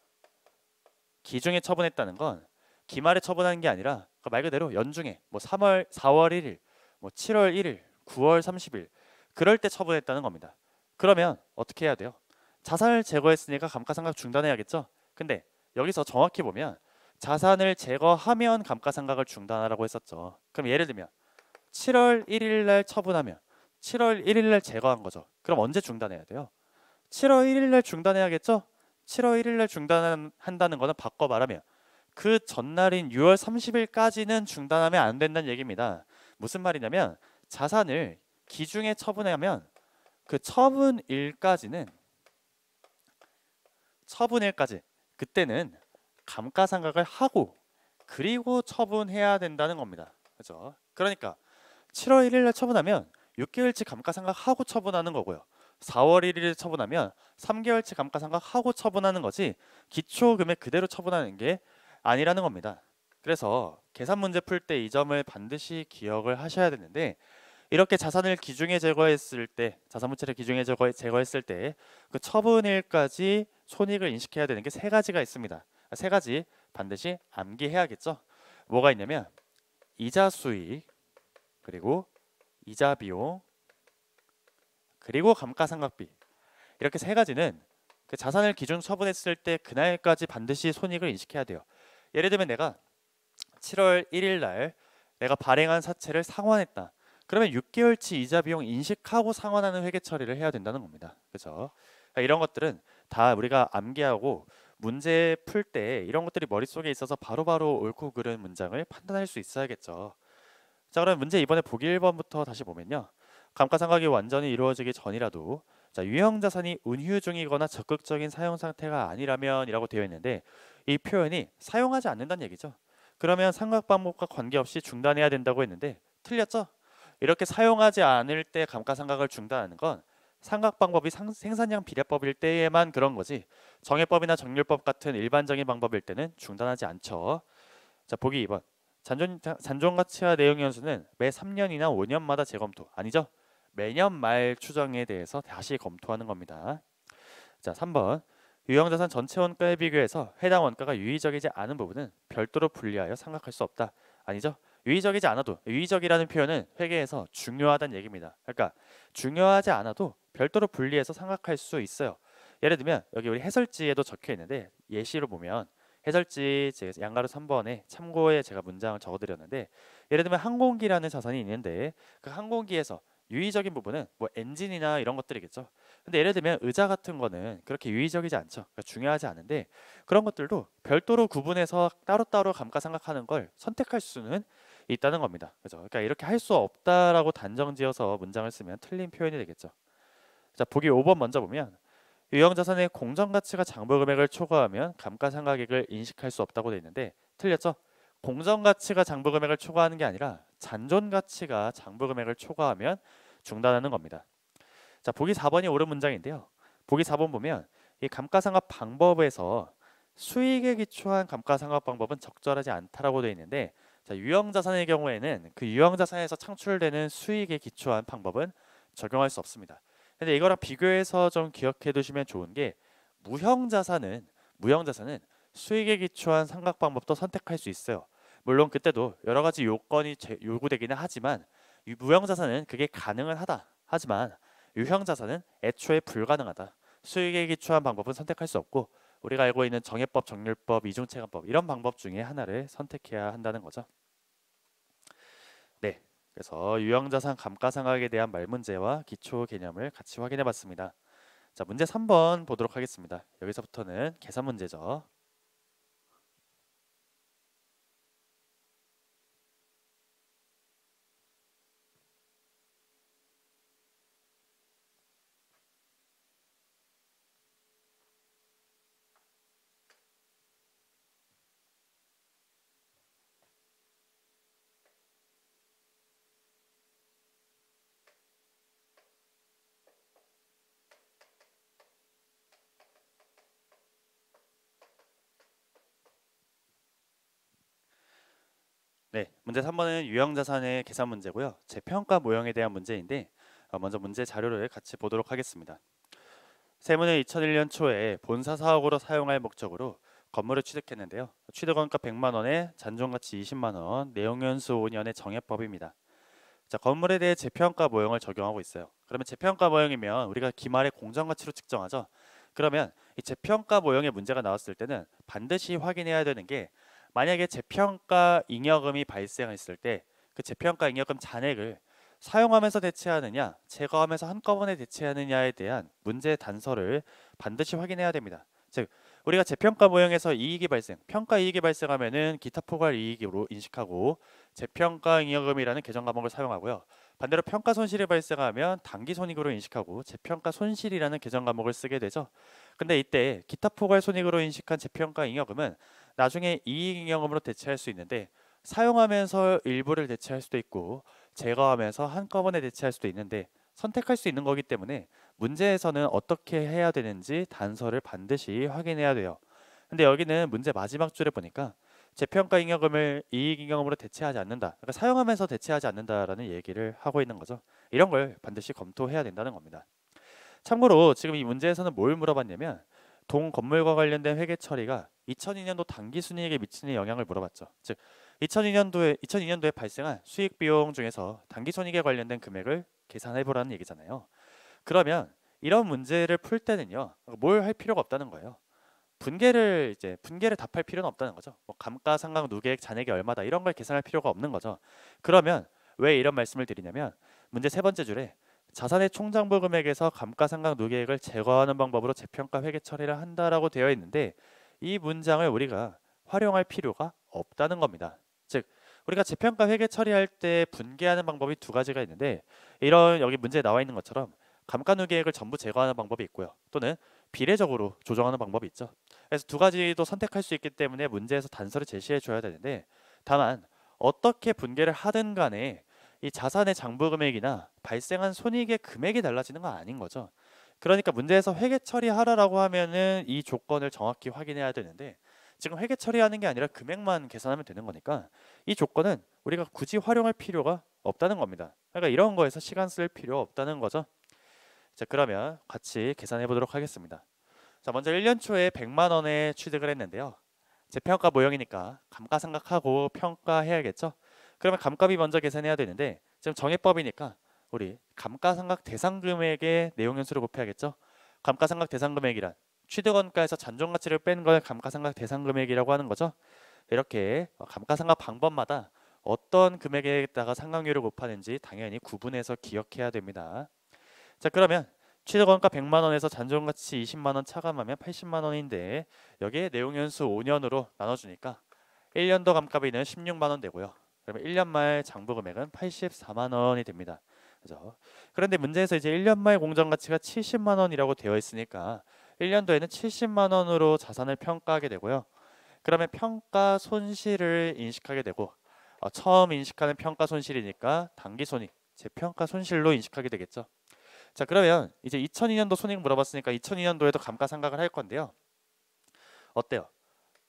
기중에 처분했다는 건 기말에 처분하는 게 아니라 말 그대로 연중에 뭐 4월 1일, 뭐 7월 1일, 9월 30일 그럴 때 처분했다는 겁니다. 그러면 어떻게 해야 돼요? 자산을 제거했으니까 감가상각 중단해야겠죠? 근데 여기서 정확히 보면 자산을 제거하면 감가상각을 중단하라고 했었죠. 그럼 예를 들면 7월 1일 날 처분하면 7월 1일 날 제거한 거죠. 그럼 언제 중단해야 돼요? 7월 1일 날 중단해야겠죠? 7월 1일 날 중단한다는 거는 바꿔 말하면 그 전날인 6월 30일까지는 중단하면 안 된다는 얘기입니다. 무슨 말이냐면 자산을 기중에 처분하면 그 처분일까지 그때는 감가상각을 하고 그리고 처분해야 된다는 겁니다. 그죠? 그러니까 7월 1일 날 처분하면 6개월치 감가상각하고 처분하는 거고요. 4월 1일에 처분하면 3개월치 감가상각하고 처분하는 거지 기초금액 그대로 처분하는 게 아니라는 겁니다. 그래서 계산 문제 풀 때 이 점을 반드시 기억을 하셔야 되는데, 이렇게 자산을 기중에 제거했을 때, 자산부채를 기중에 제거했을 때 그 처분일까지 손익을 인식해야 되는 게 세 가지가 있습니다. 세 가지 반드시 암기해야겠죠. 뭐가 있냐면 이자 수익, 그리고 이자 비용, 그리고 감가상각비. 이렇게 세 가지는 그 자산을 기준 처분했을 때 그날까지 반드시 손익을 인식해야 돼요. 예를 들면 내가 7월 1일 날 내가 발행한 사채를 상환했다. 그러면 6개월치 이자 비용 인식하고 상환하는 회계 처리를 해야 된다는 겁니다. 그렇죠? 이런 것들은 다 우리가 암기하고 문제 풀 때 이런 것들이 머릿속에 있어서 바로바로 옳고 그른 문장을 판단할 수 있어야겠죠. 자, 그럼 문제 이번에 보기 1번부터 다시 보면요. 감가상각이 완전히 이루어지기 전이라도 자, 유형자산이 운휴 중이거나 적극적인 사용 상태가 아니라면 이라고 되어 있는데, 이 표현이 사용하지 않는다는 얘기죠. 그러면 상각 방법과 관계없이 중단해야 된다고 했는데 틀렸죠? 이렇게 사용하지 않을 때 감가상각을 중단하는 건 상각 방법이 생산량 비례법일 때에만 그런 거지, 정해법이나 정률법 같은 일반적인 방법일 때는 중단하지 않죠. 자, 보기 2번. 잔존가치와 내용 연수는 매 3년이나 5년마다 재검토. 아니죠? 매년 말 추정에 대해서 다시 검토하는 겁니다. 자, 3번. 유형자산 전체 원가에 비교해서 해당 원가가 유의적이지 않은 부분은 별도로 분리하여 상각할 수 없다. 아니죠? 유의적이지 않아도, 유의적이라는 표현은 회계에서 중요하다는 얘기입니다. 그러니까 중요하지 않아도 별도로 분리해서 상각할 수 있어요. 예를 들면 여기 우리 해설지에도 적혀 있는데, 예시로 보면 해설지 제가 양가로 3번에 참고에 제가 문장을 적어드렸는데, 예를 들면 항공기라는 자산이 있는데 그 항공기에서 유의적인 부분은 뭐 엔진이나 이런 것들이겠죠. 근데 예를 들면 의자 같은 거는 그렇게 유의적이지 않죠. 그러니까 중요하지 않은데 그런 것들도 별도로 구분해서 따로따로 감가상각하는 걸 선택할 수는 있다는 겁니다. 그죠? 그러니까 이렇게 할 수 없다라고 단정지어서 문장을 쓰면 틀린 표현이 되겠죠. 자, 보기 5번 먼저 보면 유형자산의 공정가치가 장부금액을 초과하면 감가상각액을 인식할 수 없다고 되어 있는데 틀렸죠? 공정가치가 장부금액을 초과하는 게 아니라 잔존가치가 장부금액을 초과하면 중단하는 겁니다. 자, 보기 4번이 옳은 문장인데요. 보기 4번 보면 이 감가상각 방법에서 수익에 기초한 감가상각 방법은 적절하지 않다라고 되어 있는데, 자, 유형자산의 경우에는 그 유형자산에서 창출되는 수익에 기초한 방법은 적용할 수 없습니다. 근데 이거랑 비교해서 좀 기억해 두시면 좋은 게, 무형자산은 수익에 기초한 상각 방법도 선택할 수 있어요. 물론 그때도 여러 가지 요건이 요구되기는 하지만 무형자산은 그게 가능은 하다. 하지만 유형자산은 애초에 불가능하다. 수익에 기초한 방법은 선택할 수 없고 우리가 알고 있는 정해법, 정률법, 이중체감법 이런 방법 중에 하나를 선택해야 한다는 거죠. 네, 그래서 유형자산 감가상각에 대한 말문제와 기초 개념을 같이 확인해 봤습니다. 자, 문제 3번 보도록 하겠습니다. 여기서부터는 계산 문제죠. 네, 문제 3번은 유형자산의 계산 문제고요. 재평가 모형에 대한 문제인데 먼저 문제 자료를 같이 보도록 하겠습니다. 세무는 2001년 초에 본사 사옥으로 사용할 목적으로 건물을 취득했는데요. 취득원가 100만 원에 잔존가치 20만 원, 내용연수 5년의 정해법입니다. 자, 건물에 대해 재평가 모형을 적용하고 있어요. 그러면 재평가 모형이면 우리가 기말의 공정가치로 측정하죠. 그러면 이 재평가 모형의 문제가 나왔을 때는 반드시 확인해야 되는 게 만약에 재평가 잉여금이 발생했을 때 그 재평가 잉여금 잔액을 사용하면서 대체하느냐, 제거하면서 한꺼번에 대체하느냐에 대한 문제 단서를 반드시 확인해야 됩니다. 즉, 우리가 재평가 모형에서 이익이 발생, 평가 이익이 발생하면은 기타 포괄 이익으로 인식하고 재평가 잉여금이라는 계정 과목을 사용하고요. 반대로 평가 손실이 발생하면 당기 손익으로 인식하고 재평가 손실이라는 계정 과목을 쓰게 되죠. 근데 이때 기타 포괄 손익으로 인식한 재평가 잉여금은 나중에 이익 잉여금으로 대체할 수 있는데 사용하면서 일부를 대체할 수도 있고 제거하면서 한꺼번에 대체할 수도 있는데 선택할 수 있는 거기 때문에 문제에서는 어떻게 해야 되는지 단서를 반드시 확인해야 돼요. 근데 여기는 문제 마지막 줄에 보니까 재평가 잉여금을 이익 잉여금으로 대체하지 않는다. 그러니까 사용하면서 대체하지 않는다라는 얘기를 하고 있는 거죠. 이런 걸 반드시 검토해야 된다는 겁니다. 참고로 지금 이 문제에서는 뭘 물어봤냐면 동 건물과 관련된 회계 처리가 2002년도 당기 순이익에 미치는 영향을 물어봤죠. 즉 2002년도에 발생한 수익 비용 중에서 당기 손익에 관련된 금액을 계산해 보라는 얘기잖아요. 그러면 이런 문제를 풀 때는요. 뭘 할 필요가 없다는 거예요. 분계를 답할 필요는 없다는 거죠. 뭐 감가상각 누계액 잔액이 얼마다 이런 걸 계산할 필요가 없는 거죠. 그러면 왜 이런 말씀을 드리냐면 문제 세 번째 줄에 자산의 총장부 금액에서 감가상각 누계액을 제거하는 방법으로 재평가 회계 처리를 한다라고 되어 있는데 이 문장을 우리가 활용할 필요가 없다는 겁니다. 즉 우리가 재평가 회계 처리할 때 분계하는 방법이 두 가지가 있는데 이런 여기 문제에 나와 있는 것처럼 감가 누계액을 전부 제거하는 방법이 있고요. 또는 비례적으로 조정하는 방법이 있죠. 그래서 두 가지도 선택할 수 있기 때문에 문제에서 단서를 제시해 줘야 되는데 다만 어떻게 분계를 하든 간에 이 자산의 장부 금액이나 발생한 손익의 금액이 달라지는 건 아닌 거죠. 그러니까 문제에서 회계 처리하라라고 하면은 이 조건을 정확히 확인해야 되는데 지금 회계 처리하는 게 아니라 금액만 계산하면 되는 거니까 이 조건은 우리가 굳이 활용할 필요가 없다는 겁니다. 그러니까 이런 거에서 시간 쓸 필요 없다는 거죠. 자, 그러면 같이 계산해 보도록 하겠습니다. 자, 먼저 1년 초에 100만 원에 취득을 했는데요. 재평가 모형이니까 감가상각하고 평가해야겠죠. 그러면 감값이 먼저 계산해야 되는데 지금 정해법이니까 우리 감가상각 대상금액의 내용연수를 곱해야겠죠. 감가상각 대상금액이란 취득원가에서 잔존가치를 뺀 걸 감가상각 대상금액이라고 하는 거죠. 이렇게 감가상각 방법마다 어떤 금액에다가 상각률을 곱하는지 당연히 구분해서 기억해야 됩니다. 자, 그러면 취득원가 100만 원에서 잔존가치 20만 원 차감하면 80만 원인데 여기에 내용연수 5년으로 나눠주니까 1년도 감가비는 16만 원 되고요. 그러면 1년 말 장부 금액은 84만 원이 됩니다. 그죠? 그런데 문제에서 이제 1년 말 공정가치가 70만 원이라고 되어 있으니까 1년도에는 70만 원으로 자산을 평가하게 되고요. 그러면 평가 손실을 인식하게 되고 처음 인식하는 평가 손실이니까 당기 손익, 재평가 손실로 인식하게 되겠죠. 자, 그러면 이제 2002년도 손익 물어봤으니까 2002년도에도 감가상각을 할 건데요. 어때요?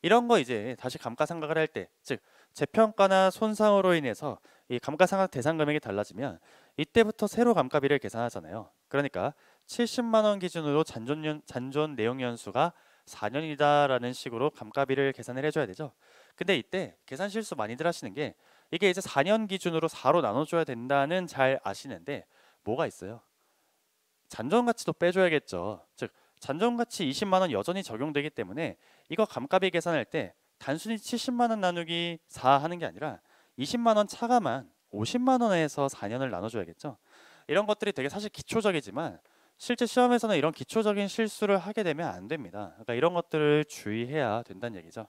이런 거 이제 다시 감가상각을 할 때, 즉 재평가나 손상으로 인해서 이 감가상각 대상 금액이 달라지면 이때부터 새로 감가비를 계산하잖아요. 그러니까 70만 원 기준으로 잔존 내용 연수가 4년이다라는 식으로 감가비를 계산을 해줘야 되죠. 근데 이때 계산 실수 많이들 하시는 게 이게 이제 4년 기준으로 4로 나눠줘야 된다는 잘 아시는데 뭐가 있어요? 잔존 가치도 빼줘야겠죠. 즉 잔존가치 20만 원 여전히 적용되기 때문에 이거 감가비 계산할 때 단순히 70만 원 나누기 4 하는 게 아니라 20만 원 차감한 50만 원에서 4년을 나눠줘야겠죠. 이런 것들이 되게 사실 기초적이지만 실제 시험에서는 이런 기초적인 실수를 하게 되면 안 됩니다. 그러니까 이런 것들을 주의해야 된다는 얘기죠.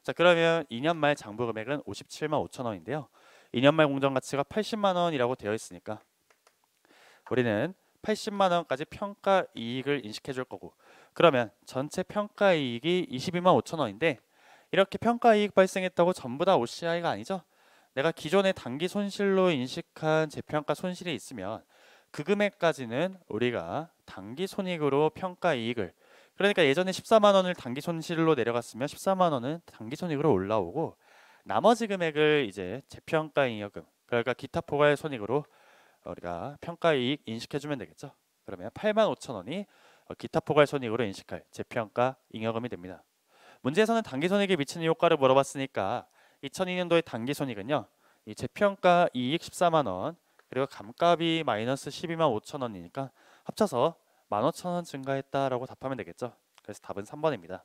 자, 그러면 2년 말 장부 금액은 57만 5천 원인데요. 2년 말 공정 가치가 80만 원이라고 되어 있으니까 우리는 80만 원까지 평가 이익을 인식해 줄 거고, 그러면 전체 평가 이익이 22만 5천 원인데 이렇게 평가 이익 발생했다고 전부 다 OCI가 아니죠. 내가 기존에 단기 손실로 인식한 재평가 손실이 있으면 그 금액까지는 우리가 단기 손익으로 평가 이익을, 그러니까 예전에 14만 원을 단기 손실로 내려갔으면 14만 원은 단기 손익으로 올라오고 나머지 금액을 이제 재평가 잉여금, 그러니까 기타 포괄 손익으로 우리가 평가 이익 인식해주면 되겠죠. 그러면 8만 5천 원이 기타 포괄 손익으로 인식할 재평가 잉여금이 됩니다. 문제에서는 단기 손익에 미치는 효과를 물어봤으니까 2002년도의 단기 손익은요, 이 재평가 이익 14만 원 그리고 감가비 마이너스 12만 5천 원이니까 합쳐서 15,000원 증가했다라고 답하면 되겠죠. 그래서 답은 3번입니다.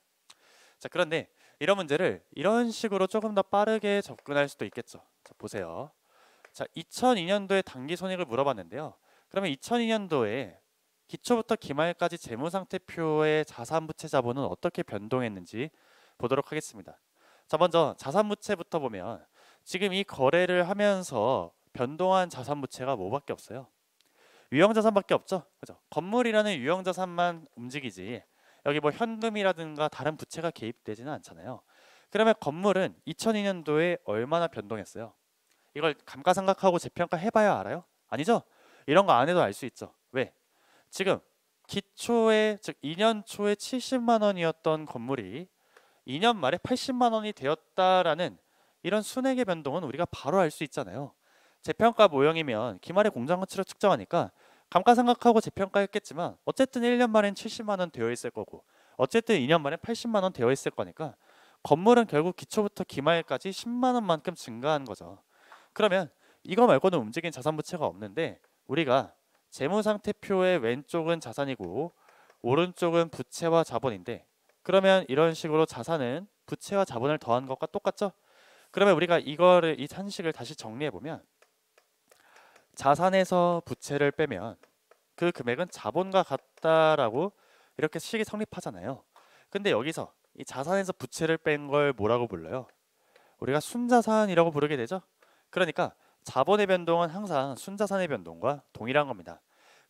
자, 그런데 이런 문제를 이런 식으로 조금 더 빠르게 접근할 수도 있겠죠. 자, 보세요. 자, 2002년도에 단기 손익을 물어봤는데요. 그러면 2002년도에 기초부터 기말까지 재무상태표의 자산부채 자본은 어떻게 변동했는지 보도록 하겠습니다. 자, 먼저 자산부채부터 보면 지금 이 거래를 하면서 변동한 자산부채가 뭐밖에 없어요? 유형자산밖에 없죠. 그죠? 건물이라는 유형자산만 움직이지 여기 뭐 현금이라든가 다른 부채가 개입되지는 않잖아요. 그러면 건물은 2002년도에 얼마나 변동했어요? 이걸 감가상각하고 재평가 해봐야 알아요? 아니죠? 이런 거 안 해도 알 수 있죠. 왜? 지금 기초에, 즉 2년 초에 70만 원이었던 건물이 2년 말에 80만 원이 되었다라는 이런 순액의 변동은 우리가 바로 알 수 있잖아요. 재평가 모형이면 기말의 공정 가치로 측정하니까 감가상각하고 재평가했겠지만 어쨌든 1년 말엔 70만 원 되어 있을 거고 어쨌든 2년 말엔 80만 원 되어 있을 거니까 건물은 결국 기초부터 기말까지 10만 원만큼 증가한 거죠. 그러면 이거 말고는 움직인 자산 부채가 없는데 우리가 재무상태표의 왼쪽은 자산이고 오른쪽은 부채와 자본인데, 그러면 이런 식으로 자산은 부채와 자본을 더한 것과 똑같죠? 그러면 우리가 이거를, 이 산식을 다시 정리해 보면 자산에서 부채를 빼면 그 금액은 자본과 같다라고 이렇게 식이 성립하잖아요. 근데 여기서 이 자산에서 부채를 뺀 걸 뭐라고 불러요? 우리가 순자산이라고 부르게 되죠. 그러니까 자본의 변동은 항상 순자산의 변동과 동일한 겁니다.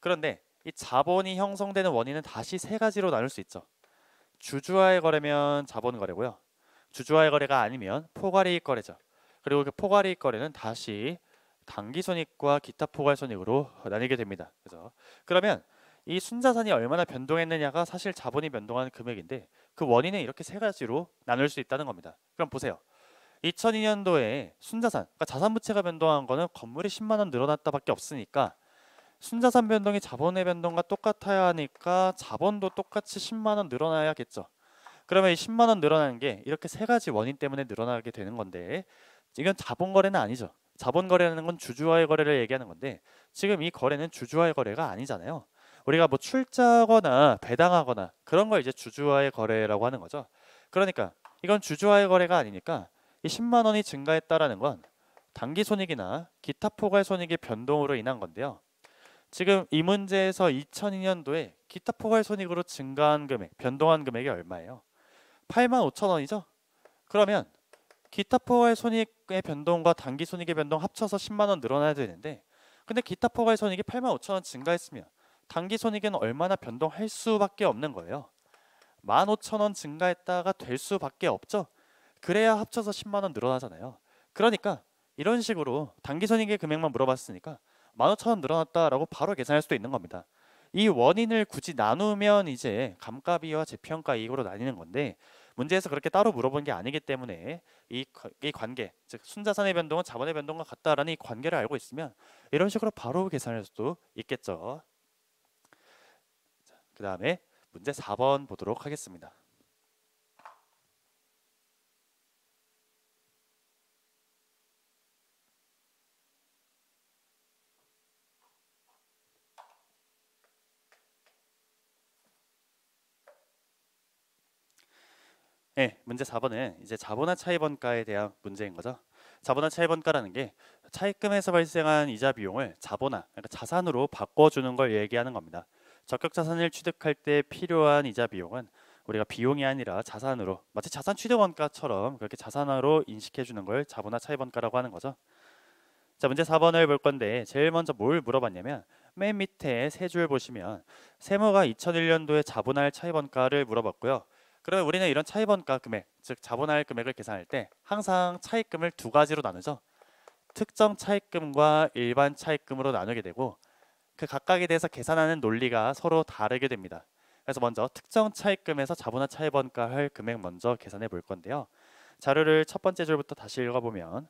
그런데 이 자본이 형성되는 원인은 다시 세 가지로 나눌 수 있죠. 주주와의 거래면 자본 거래고요. 주주와의 거래가 아니면 포괄이익 거래죠. 그리고 그 포괄이익 거래는 다시 당기손익과 기타 포괄손익으로 나뉘게 됩니다. 그래서 그러면 이 순자산이 얼마나 변동했느냐가 사실 자본이 변동한 금액인데 그 원인은 이렇게 세 가지로 나눌 수 있다는 겁니다. 그럼 보세요. 2002년도에 순자산, 그러니까 자산 부채가 변동한 거는 건물이 10만 원 늘어났다밖에 없으니까 순자산 변동이 자본의 변동과 똑같아야 하니까 자본도 똑같이 10만 원 늘어나야겠죠. 그러면 이 10만 원 늘어나는 게 이렇게 세 가지 원인 때문에 늘어나게 되는 건데 이건 자본 거래는 아니죠. 자본 거래라는 건 주주와의 거래를 얘기하는 건데 지금 이 거래는 주주와의 거래가 아니잖아요. 우리가 뭐 출자하거나 배당하거나 그런 걸 이제 주주와의 거래라고 하는 거죠. 그러니까 이건 주주와의 거래가 아니니까 이 10만 원이 증가했다라는 건 단기 손익이나 기타 포괄 손익의 변동으로 인한 건데요. 지금 이 문제에서 2002년도에 기타 포괄 손익으로 증가한 금액, 변동한 금액이 얼마예요? 8만 5천 원이죠? 그러면 기타 포괄 손익의 변동과 단기 손익의 변동 합쳐서 10만 원 늘어나야 되는데 근데 기타 포괄 손익이 8만 5천 원 증가했으면 단기 손익은 얼마나 변동할 수밖에 없는 거예요. 15,000원 증가했다가 될 수밖에 없죠. 그래야 합쳐서 10만 원 늘어나잖아요. 그러니까 이런 식으로 단기 손익의 금액만 물어봤으니까 15,000원 늘어났다라고 바로 계산할 수도 있는 겁니다. 이 원인을 굳이 나누면 이제 감가비와 재평가 이익으로 나뉘는 건데 문제에서 그렇게 따로 물어본 게 아니기 때문에 이 관계, 즉 순자산의 변동은 자본의 변동과 같다라는 이 관계를 알고 있으면 이런 식으로 바로 계산할 수도 있겠죠. 그 다음에 문제 4번 보도록 하겠습니다. 네, 문제 4번은 이제 자본화 차입원가에 대한 문제인 거죠. 자본화 차입원가라는 게 차입금에서 발생한 이자 비용을 자본화, 그러니까 자산으로 바꿔주는 걸 얘기하는 겁니다. 적격 자산을 취득할 때 필요한 이자 비용은 우리가 비용이 아니라 자산으로, 마치 자산 취득 원가처럼 그렇게 자산으로 인식해 주는 걸 자본화 차입원가라고 하는 거죠. 자, 문제 4번을 볼 건데 제일 먼저 뭘 물어봤냐면 맨 밑에 세 줄 보시면 세무가 2001년도에 자본할 차입원가를 물어봤고요. 그러면 우리는 이런 차입원가 금액, 즉 자본할 금액을 계산할 때 항상 차입금을 두 가지로 나누죠. 특정 차입금과 일반 차입금으로 나누게 되고 그 각각에 대해서 계산하는 논리가 서로 다르게 됩니다. 그래서 먼저 특정 차입금에서 자본화 차입원가 할 금액 먼저 계산해 볼 건데요. 자료를 첫 번째 줄부터 다시 읽어보면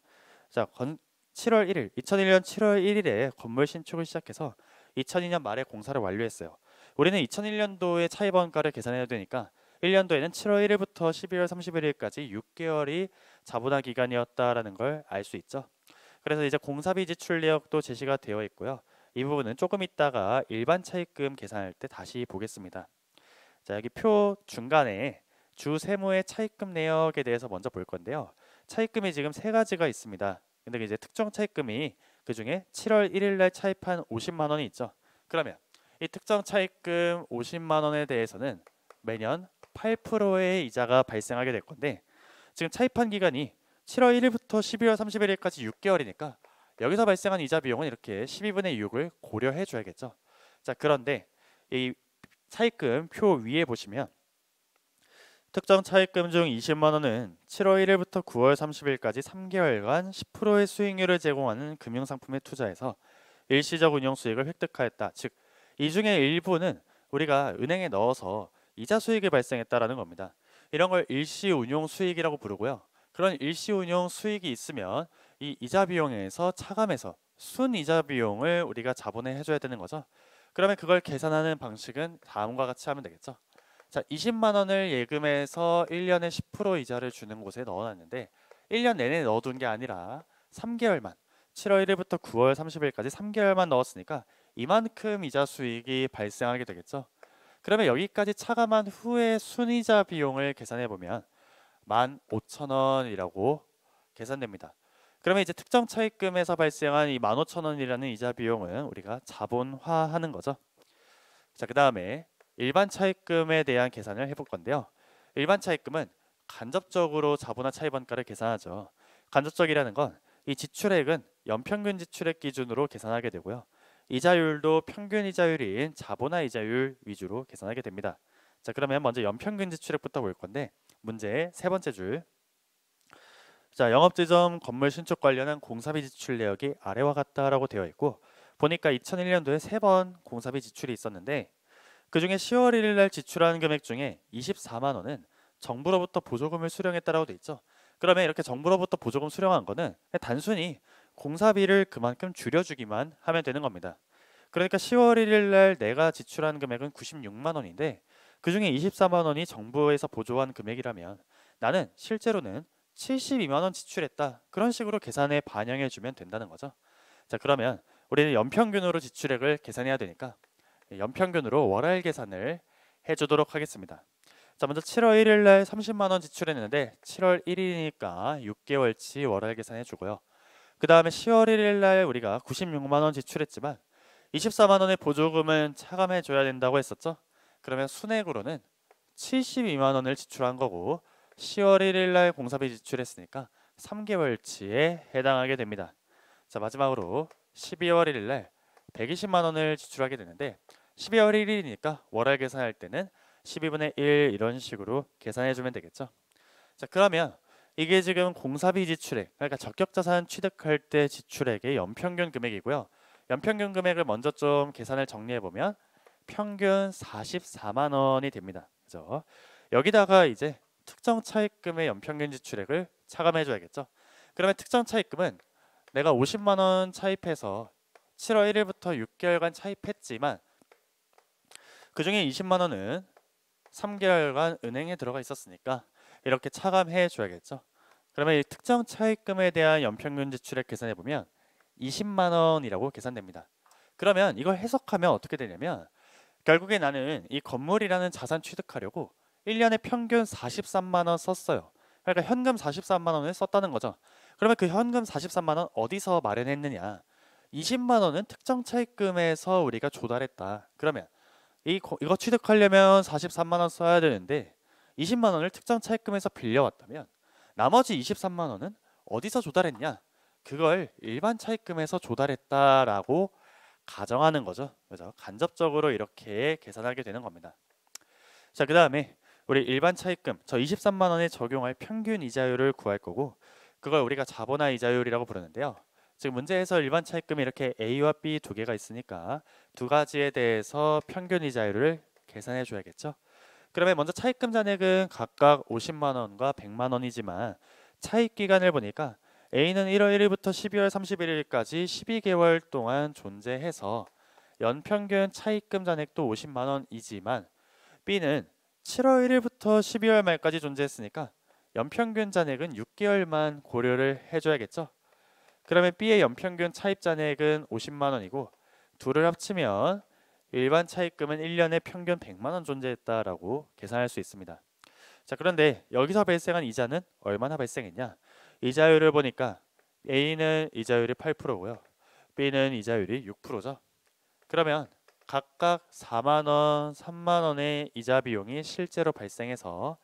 자, 7월 1일, 2001년 7월 1일에 건물 신축을 시작해서 2002년 말에 공사를 완료했어요. 우리는 2001년도에 차입원가를 계산해야 되니까 1년도에는 7월 1일부터 12월 31일까지 6개월이 자본화 기간이었다라는 걸 알 수 있죠. 그래서 이제 공사비 지출 내역도 제시가 되어 있고요. 이 부분은 조금 있다가 일반 차입금 계산할 때 다시 보겠습니다. 자, 여기 표 중간에 주 세무의 차입금 내역에 대해서 먼저 볼 건데요. 차입금이 지금 세 가지가 있습니다. 근데 이제 특정 차입금이 그 중에 7월 1일 날 차입한 50만 원이 있죠. 그러면 이 특정 차입금 50만 원에 대해서는 매년 8%의 이자가 발생하게 될 건데 지금 차입한 기간이 7월 1일부터 12월 31일까지 6개월이니까 여기서 발생한 이자 비용은 이렇게 12분의 6을 고려해 줘야겠죠. 자, 그런데 이 차입금 표 위에 보시면 특정 차입금 중 20만 원은 7월 1일부터 9월 30일까지 3개월간 10%의 수익률을 제공하는 금융상품에 투자해서 일시적 운용 수익을 획득하였다. 즉, 이 중에 일부는 우리가 은행에 넣어서 이자 수익이 발생했다라는 겁니다. 이런 걸 일시 운용 수익이라고 부르고요. 그런 일시 운용 수익이 있으면 이 이자 비용에서 차감해서 순 이자 비용을 우리가 자본에 해줘야 되는 거죠. 그러면 그걸 계산하는 방식은 다음과 같이 하면 되겠죠. 자, 20만 원을 예금해서 1년에 10% 이자를 주는 곳에 넣어놨는데 1년 내내 넣어둔 게 아니라 3개월만 7월 1일부터 9월 30일까지 3개월만 넣었으니까 이만큼 이자 수익이 발생하게 되겠죠. 그러면 여기까지 차감한 후에 순이자 비용을 계산해 보면 15,000원이라고 계산됩니다. 그러면 이제 특정 차입금에서 발생한 이 15,000원이라는 이자 비용은 우리가 자본화하는 거죠. 자, 그 다음에 일반 차입금에 대한 계산을 해볼 건데요. 일반 차입금은 간접적으로 자본화 차입원가를 계산하죠. 간접적이라는 건 이 지출액은 연평균 지출액 기준으로 계산하게 되고요. 이자율도 평균 이자율인 자본화 이자율 위주로 계산하게 됩니다. 자, 그러면 먼저 연평균 지출액부터 볼 건데 문제 세 번째 줄. 자, 영업지점 건물 신축 관련한 공사비 지출 내역이 아래와 같다라고 되어 있고 보니까 2001년도에 3번 공사비 지출이 있었는데 그 중에 10월 1일 날 지출한 금액 중에 24만 원은 정부로부터 보조금을 수령했다라고 돼 있죠. 그러면 이렇게 정부로부터 보조금 수령한 거는 단순히 공사비를 그만큼 줄여주기만 하면 되는 겁니다. 그러니까 10월 1일 날 내가 지출한 금액은 96만 원인데 그 중에 24만 원이 정부에서 보조한 금액이라면 나는 실제로는 72만 원 지출했다. 그런 식으로 계산에 반영해 주면 된다는 거죠. 자, 그러면 우리는 연평균으로 지출액을 계산해야 되니까 연평균으로 월할 계산을 해주도록 하겠습니다. 자, 먼저 7월 1일 날 30만 원 지출했는데 7월 1일이니까 6개월치 월할 계산해 주고요. 그 다음에 10월 1일 날 우리가 96만 원 지출했지만 24만 원의 보조금은 차감해 줘야 된다고 했었죠. 그러면 순액으로는 72만 원을 지출한 거고 10월 1일 날 공사비 지출했으니까 3개월치에 해당하게 됩니다. 자, 마지막으로 12월 1일 날 120만 원을 지출하게 되는데 12월 1일이니까 월할 계산할 때는 12분의 1 이런 식으로 계산해 주면 되겠죠. 자, 그러면 이게 지금 공사비 지출액, 그러니까 적격자산 취득할 때 지출액의 연평균 금액이고요. 연평균 금액을 먼저 좀 계산을 정리해 보면 평균 44만 원이 됩니다. 그죠? 여기다가 이제 특정 차입금의 연평균 지출액을 차감해 줘야겠죠. 그러면 특정 차입금은 내가 50만 원 차입해서 7월 1일부터 6개월간 차입했지만 그 중에 20만 원은 3개월간 은행에 들어가 있었으니까 이렇게 차감해 줘야겠죠. 그러면 이 특정 차입금에 대한 연평균 지출액 계산해 보면 20만 원이라고 계산됩니다. 그러면 이걸 해석하면 어떻게 되냐면 결국에 나는 이 건물이라는 자산 취득하려고 1년에 평균 43만 원 썼어요. 그러니까 현금 43만 원을 썼다는 거죠. 그러면 그 현금 43만 원 어디서 마련했느냐? 20만 원은 특정 차입금에서 우리가 조달했다. 그러면 이거 취득하려면 43만 원 써야 되는데 20만 원을 특정 차입금에서 빌려왔다면 나머지 23만 원은 어디서 조달했냐? 그걸 일반 차입금에서 조달했다라고 가정하는 거죠. 그죠? 간접적으로 이렇게 계산하게 되는 겁니다. 자, 그다음에 우리 일반 차입금 저 23만 원에 적용할 평균 이자율을 구할 거고 그걸 우리가 자본화 이자율이라고 부르는데요. 지금 문제에서 일반 차입금이 이렇게 A와 B 두 개가 있으니까 두 가지에 대해서 평균 이자율을 계산해 줘야겠죠. 그러면 먼저 차입금 잔액은 각각 50만 원과 100만 원이지만 차입 기간을 보니까 A는 1월 1일부터 12월 31일까지 12개월 동안 존재해서 연평균 차입금 잔액도 50만 원이지만 B는 7월 1일부터 12월 말까지 존재했으니까 연평균 잔액은 6개월만 고려를 해줘야겠죠. 그러면 B의 연평균 차입 잔액은 50만 원이고 둘을 합치면 일반 차입금은 1년에 평균 100만 원 존재했다라고 계산할 수 있습니다. 자, 그런데 여기서 발생한 이자는 얼마나 발생했냐? 이자율을 보니까 A는 이자율이 8%고요. B는 이자율이 6%죠. 그러면 각각 4만 원, 3만 원의 이자 비용이 실제로 발생해서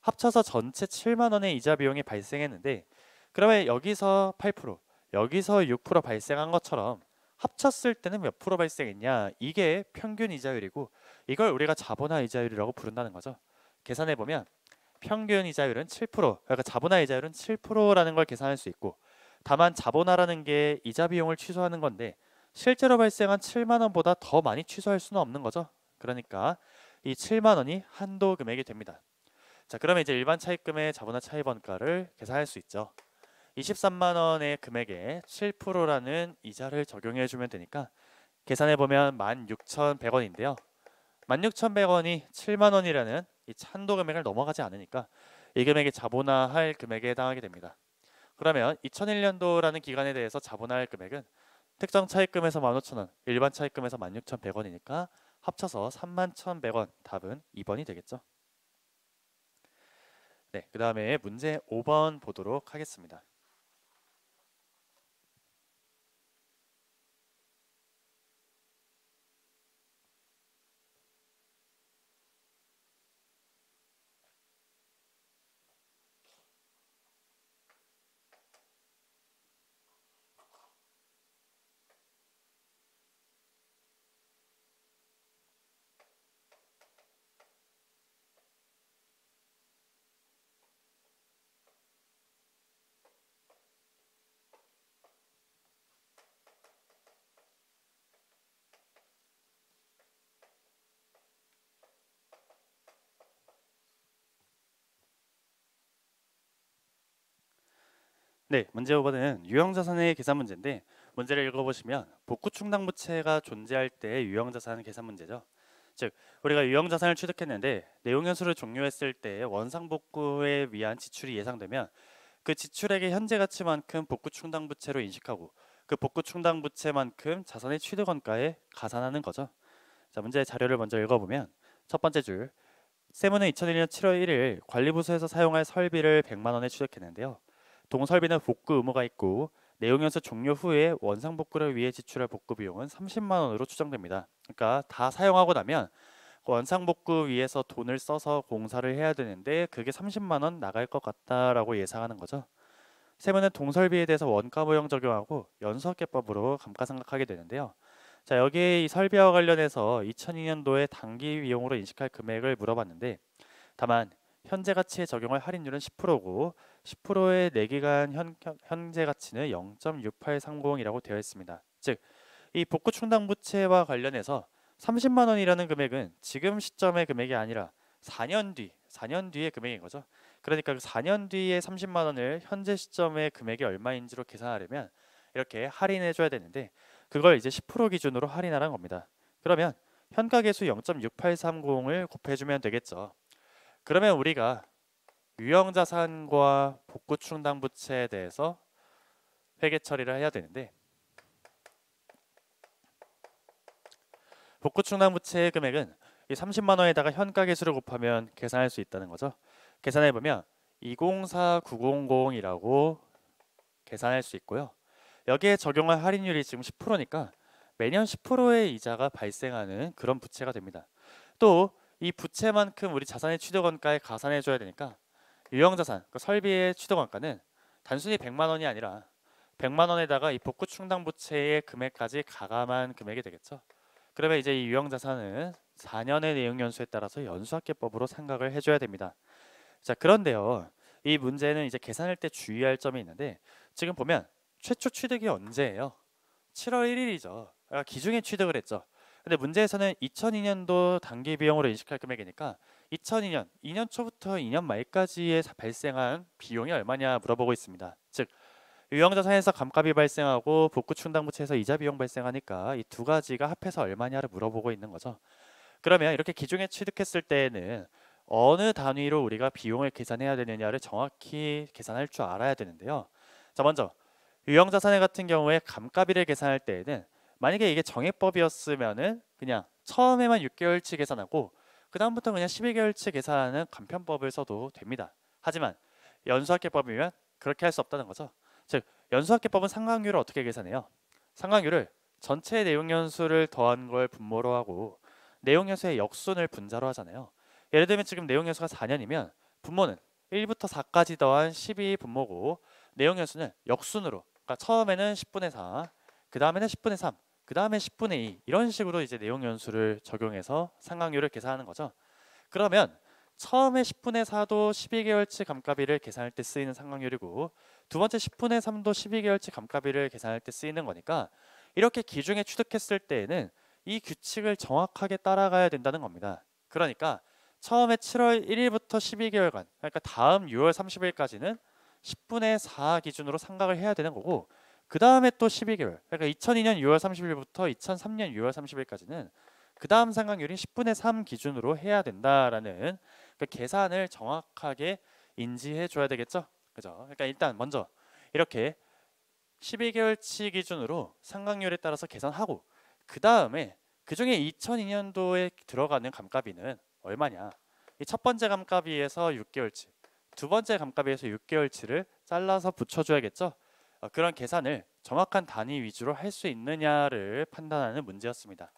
합쳐서 전체 7만 원의 이자 비용이 발생했는데 그러면 여기서 8%, 여기서 6% 발생한 것처럼 합쳤을 때는 몇 프로 발생했냐? 이게 평균 이자율이고 이걸 우리가 자본화 이자율이라고 부른다는 거죠. 계산해 보면 평균 이자율은 7%, 그러니까 자본화 이자율은 7%라는 걸 계산할 수 있고 다만 자본화라는 게 이자 비용을 취소하는 건데 실제로 발생한 7만 원보다 더 많이 취소할 수는 없는 거죠. 그러니까 이 7만 원이 한도 금액이 됩니다. 자, 그러면 이제 일반 차입금의 자본화 차입 원가를 계산할 수 있죠. 23만 원의 금액에 7%라는 이자를 적용해 주면 되니까 계산해 보면 16,100원인데요. 16,100원이 7만 원이라는 이 한도 금액을 넘어가지 않으니까 이 금액이 자본화할 금액에 해당하게 됩니다. 그러면 2001년도라는 기간에 대해서 자본화할 금액은 특정 차입금에서 15,000원, 일반 차입금에서 16,100원이니까 합쳐서 31,100원. 답은 2번이 되겠죠. 네, 그 다음에 문제 5번 보도록 하겠습니다. 네, 문제 5번은 유형자산의 계산 문제인데 문제를 읽어보시면 복구충당부채가 존재할 때 유형자산 계산 문제죠. 즉 우리가 유형자산을 취득했는데 내용연수를 종료했을 때 원상복구에 위한 지출이 예상되면 그 지출액의 현재 가치만큼 복구충당부채로 인식하고 그 복구충당부채만큼 자산의 취득원가에 가산하는 거죠. 자, 문제 자료를 먼저 읽어보면 첫 번째 줄 세무는 2001년 7월 1일 관리부서에서 사용할 설비를 100만 원에 취득했는데요. 동설비는 복구 의무가 있고 내용연수 종료 후에 원상복구를 위해 지출할 복구 비용은 30만 원으로 추정됩니다. 그러니까 다 사용하고 나면 원상복구 위해서 돈을 써서 공사를 해야 되는데 그게 30만 원 나갈 것 같다라고 예상하는 거죠. 세무는 동설비에 대해서 원가모형 적용하고 연수학계법으로 감가상각하게 되는데요. 자, 여기에 이 설비와 관련해서 2002년도에 단기 비용으로 인식할 금액을 물어봤는데 다만 현재 가치에 적용할 할인율은 10%고 10%의 내기간 현재 가치는 0.6830이라고 되어 있습니다. 즉, 이 복구 충당 부채와 관련해서 30만 원이라는 금액은 지금 시점의 금액이 아니라 4년 뒤의 금액인 거죠. 그러니까 그 4년 뒤에 30만 원을 현재 시점의 금액이 얼마인지로 계산하려면 이렇게 할인해 줘야 되는데 그걸 이제 10% 기준으로 할인하라는 겁니다. 그러면 현가계수 0.6830을 곱해주면 되겠죠. 그러면 우리가 유형자산과 복구충당부채에 대해서 회계 처리를 해야 되는데 복구충당부채의 금액은 이 30만 원에다가 현가 개수를 곱하면 계산할 수 있다는 거죠. 계산해 보면 204900이라고 계산할 수 있고요. 여기에 적용할 할인율이 지금 10%니까 매년 10%의 이자가 발생하는 그런 부채가 됩니다. 또 이 부채만큼 우리 자산의 취득원가에 가산해 줘야 되니까 유형자산, 그 설비의 취득원가는 단순히 100만 원이 아니라 100만 원에다가 이 복구 충당 부채의 금액까지 가감한 금액이 되겠죠. 그러면 이제 이 유형자산은 4년의 내용연수에 따라서 연수학계법으로 생각을 해줘야 됩니다. 자, 그런데요, 이 문제는 이제 계산할 때 주의할 점이 있는데 지금 보면 최초 취득이 언제예요? 7월 1일이죠. 기중에 취득을 했죠. 근데 문제에서는 2002년도 단기 비용으로 인식할 금액이니까 2002년, 2년 초부터 2년 말까지에 발생한 비용이 얼마냐 물어보고 있습니다. 즉 유형자산에서 감가비 발생하고 복구 충당부채에서 이자 비용 발생하니까 이 두 가지가 합해서 얼마냐를 물어보고 있는 거죠. 그러면 이렇게 기중에 취득했을 때에는 어느 단위로 우리가 비용을 계산해야 되느냐를 정확히 계산할 줄 알아야 되는데요. 자, 먼저 유형자산 같은 경우에 감가비를 계산할 때에는 만약에 이게 정액법이었으면은 그냥 처음에만 6개월치 계산하고 그 다음부터 그냥 12개월치 계산하는 간편법을 써도 됩니다. 하지만 연수학계법이면 그렇게 할 수 없다는 거죠. 즉 연수학계법은 상각률을 어떻게 계산해요? 상각률을 전체 내용연수를 더한 걸 분모로 하고 내용연수의 역순을 분자로 하잖아요. 예를 들면 지금 내용연수가 4년이면 분모는 1부터 4까지 더한 12 분모고 내용연수는 역순으로, 그러니까 처음에는 10분의 4, 그 다음에는 10분의 3, 그 다음에 10분의 2 이런 식으로 이제 내용연수를 적용해서 상각률을 계산하는 거죠. 그러면 처음에 10분의 4도 12개월치 감가비를 계산할 때 쓰이는 상각률이고 두 번째 10분의 3도 12개월치 감가비를 계산할 때 쓰이는 거니까 이렇게 기중에 취득했을 때에는 이 규칙을 정확하게 따라가야 된다는 겁니다. 그러니까 처음에 7월 1일부터 12개월간, 그러니까 다음 6월 30일까지는 10분의 4 기준으로 상각을 해야 되는 거고 그 다음에 또 12개월, 그러니까 2002년 6월 30일부터 2003년 6월 30일까지는 그 다음 상각률이 10분의 3 기준으로 해야 된다라는 그 계산을 정확하게 인지해 줘야 되겠죠. 그죠? 그러니까 일단 먼저 이렇게 12개월치 기준으로 상각률에 따라서 계산하고 그 다음에 그 중에 2002년도에 들어가는 감가비는 얼마냐? 이 첫 번째 감가비에서 6개월치, 두 번째 감가비에서 6개월치를 잘라서 붙여줘야겠죠. 그런 계산을 정확한 단위 위주로 할 수 있느냐를 판단하는 문제였습니다.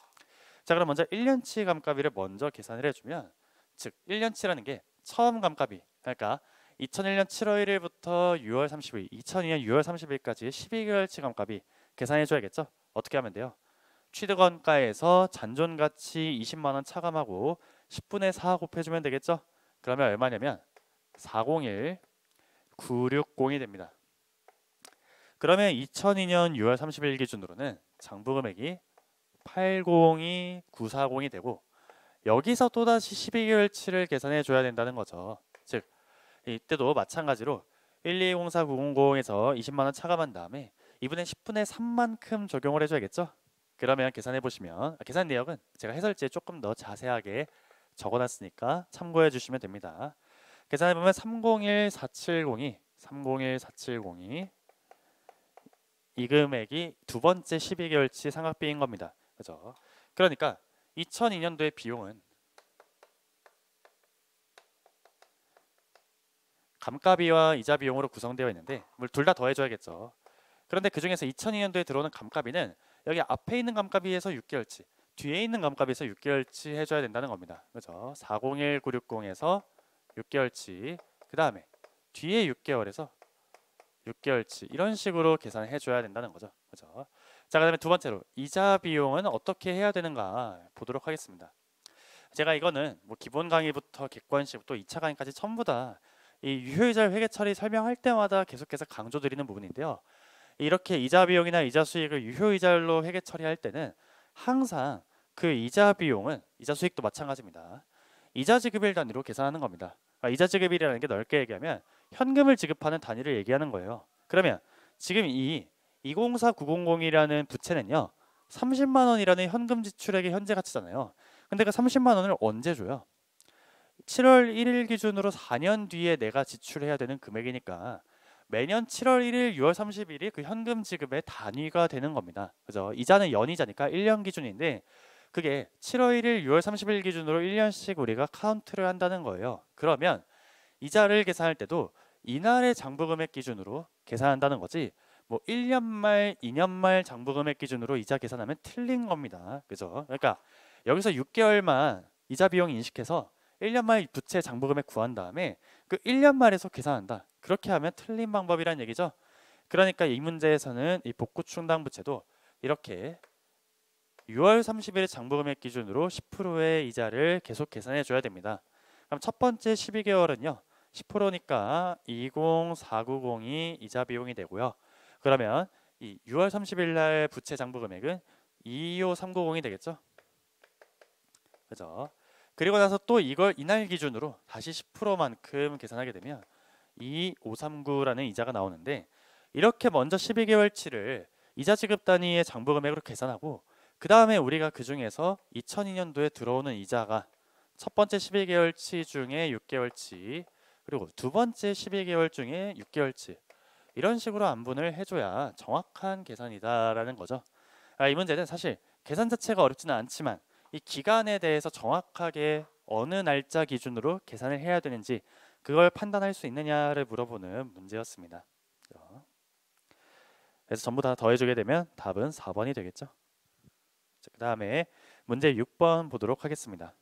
자, 그럼 먼저 1년치 감가비를 먼저 계산을 해주면, 즉 1년치라는 게 처음 감가비, 그러니까 2001년 7월 1일부터 6월 30일, 2002년 6월 30일까지 12개월치 감가비 계산해줘야겠죠. 어떻게 하면 돼요? 취득원가에서 잔존가치 20만 원 차감하고 10분의 4 곱해주면 되겠죠. 그러면 얼마냐면 401 960이 됩니다. 그러면 2002년 6월 30일 기준으로는 장부금액이 802 940이 되고 여기서 또다시 12개월치를 계산해 줘야 된다는 거죠. 즉 이때도 마찬가지로 1204900에서 20만 원 차감한 다음에 이분의 10분의 3만큼 적용을 해줘야겠죠. 그러면 계산해 보시면 계산 내역은 제가 해설지에 조금 더 자세하게 적어놨으니까 참고해 주시면 됩니다. 계산해 보면 301470이 이 금액이 두 번째 12개월치 상각비인 겁니다. 그죠? 그러니까 2002년도의 비용은 감가비와 이자 비용으로 구성되어 있는데 둘 다 더해줘야겠죠. 그런데 그 중에서 2002년도에 들어오는 감가비는 여기 앞에 있는 감가비에서 6개월치, 뒤에 있는 감가비에서 6개월치 해줘야 된다는 겁니다. 그죠? 401960에서 6개월치, 그 다음에 뒤에 6개월에서 6개월치 이런 식으로 계산을 해줘야 된다는 거죠. 그죠? 자, 그다음에 두 번째로 이자 비용은 어떻게 해야 되는가 보도록 하겠습니다. 제가 이거는 뭐 기본 강의부터 객관식 또 2차 강의까지 전부 다 이 유효이자 회계 처리 설명할 때마다 계속해서 강조드리는 부분인데요. 이렇게 이자 비용이나 이자 수익을 유효이자로 회계 처리할 때는 항상 그 이자 비용은 이자 수익도 마찬가지입니다. 이자 지급일 단위로 계산하는 겁니다. 그러니까 이자 지급일이라는 게 넓게 얘기하면 현금을 지급하는 단위를 얘기하는 거예요. 그러면 지금 이 204900이라는 부채는요 30만 원이라는 현금 지출액의 현재 가치잖아요. 근데 그 30만 원을 언제 줘요? 7월 1일 기준으로 4년 뒤에 내가 지출해야 되는 금액이니까 매년 7월 1일, 6월 30일이 그 현금 지급의 단위가 되는 겁니다. 그죠? 이자는 연이자니까 1년 기준인데 그게 7월 1일, 6월 30일 기준으로 1년씩 우리가 카운트를 한다는 거예요. 그러면 이자를 계산할 때도 이날의 장부금액 기준으로 계산한다는 거지. 뭐 1년 말, 2년 말 장부금액 기준으로 이자 계산하면 틀린 겁니다. 그죠? 그러니까 여기서 6개월만 이자 비용 인식해서 1년 말 부채 장부금액 구한 다음에 그 1년 말에서 계산한다. 그렇게 하면 틀린 방법이란 얘기죠. 그러니까 이 문제에서는 이 복구 충당 부채도 이렇게 6월 30일 장부금액 기준으로 10%의 이자를 계속 계산해 줘야 됩니다. 그럼 첫 번째 12개월은요. 10%니까 20490이 이자 비용이 되고요. 그러면 이 6월 30일 날 부채 장부 금액은 25390이 되겠죠. 그죠? 그리고 나서 또 이걸 이날 기준으로 다시 10%만큼 계산하게 되면 2539라는 이자가 나오는데 이렇게 먼저 12개월치를 이자 지급 단위의 장부 금액으로 계산하고 그 다음에 우리가 그 중에서 2002년도에 들어오는 이자가 첫 번째 12개월치 중에 6개월치 그리고 두 번째 12개월 중에 6개월치 이런 식으로 안분을 해줘야 정확한 계산이다라는 거죠. 이 문제는 사실 계산 자체가 어렵지는 않지만 이 기간에 대해서 정확하게 어느 날짜 기준으로 계산을 해야 되는지 그걸 판단할 수 있느냐를 물어보는 문제였습니다. 그래서 전부 다 더해주게 되면 답은 4번이 되겠죠. 그 다음에 문제 6번 보도록 하겠습니다.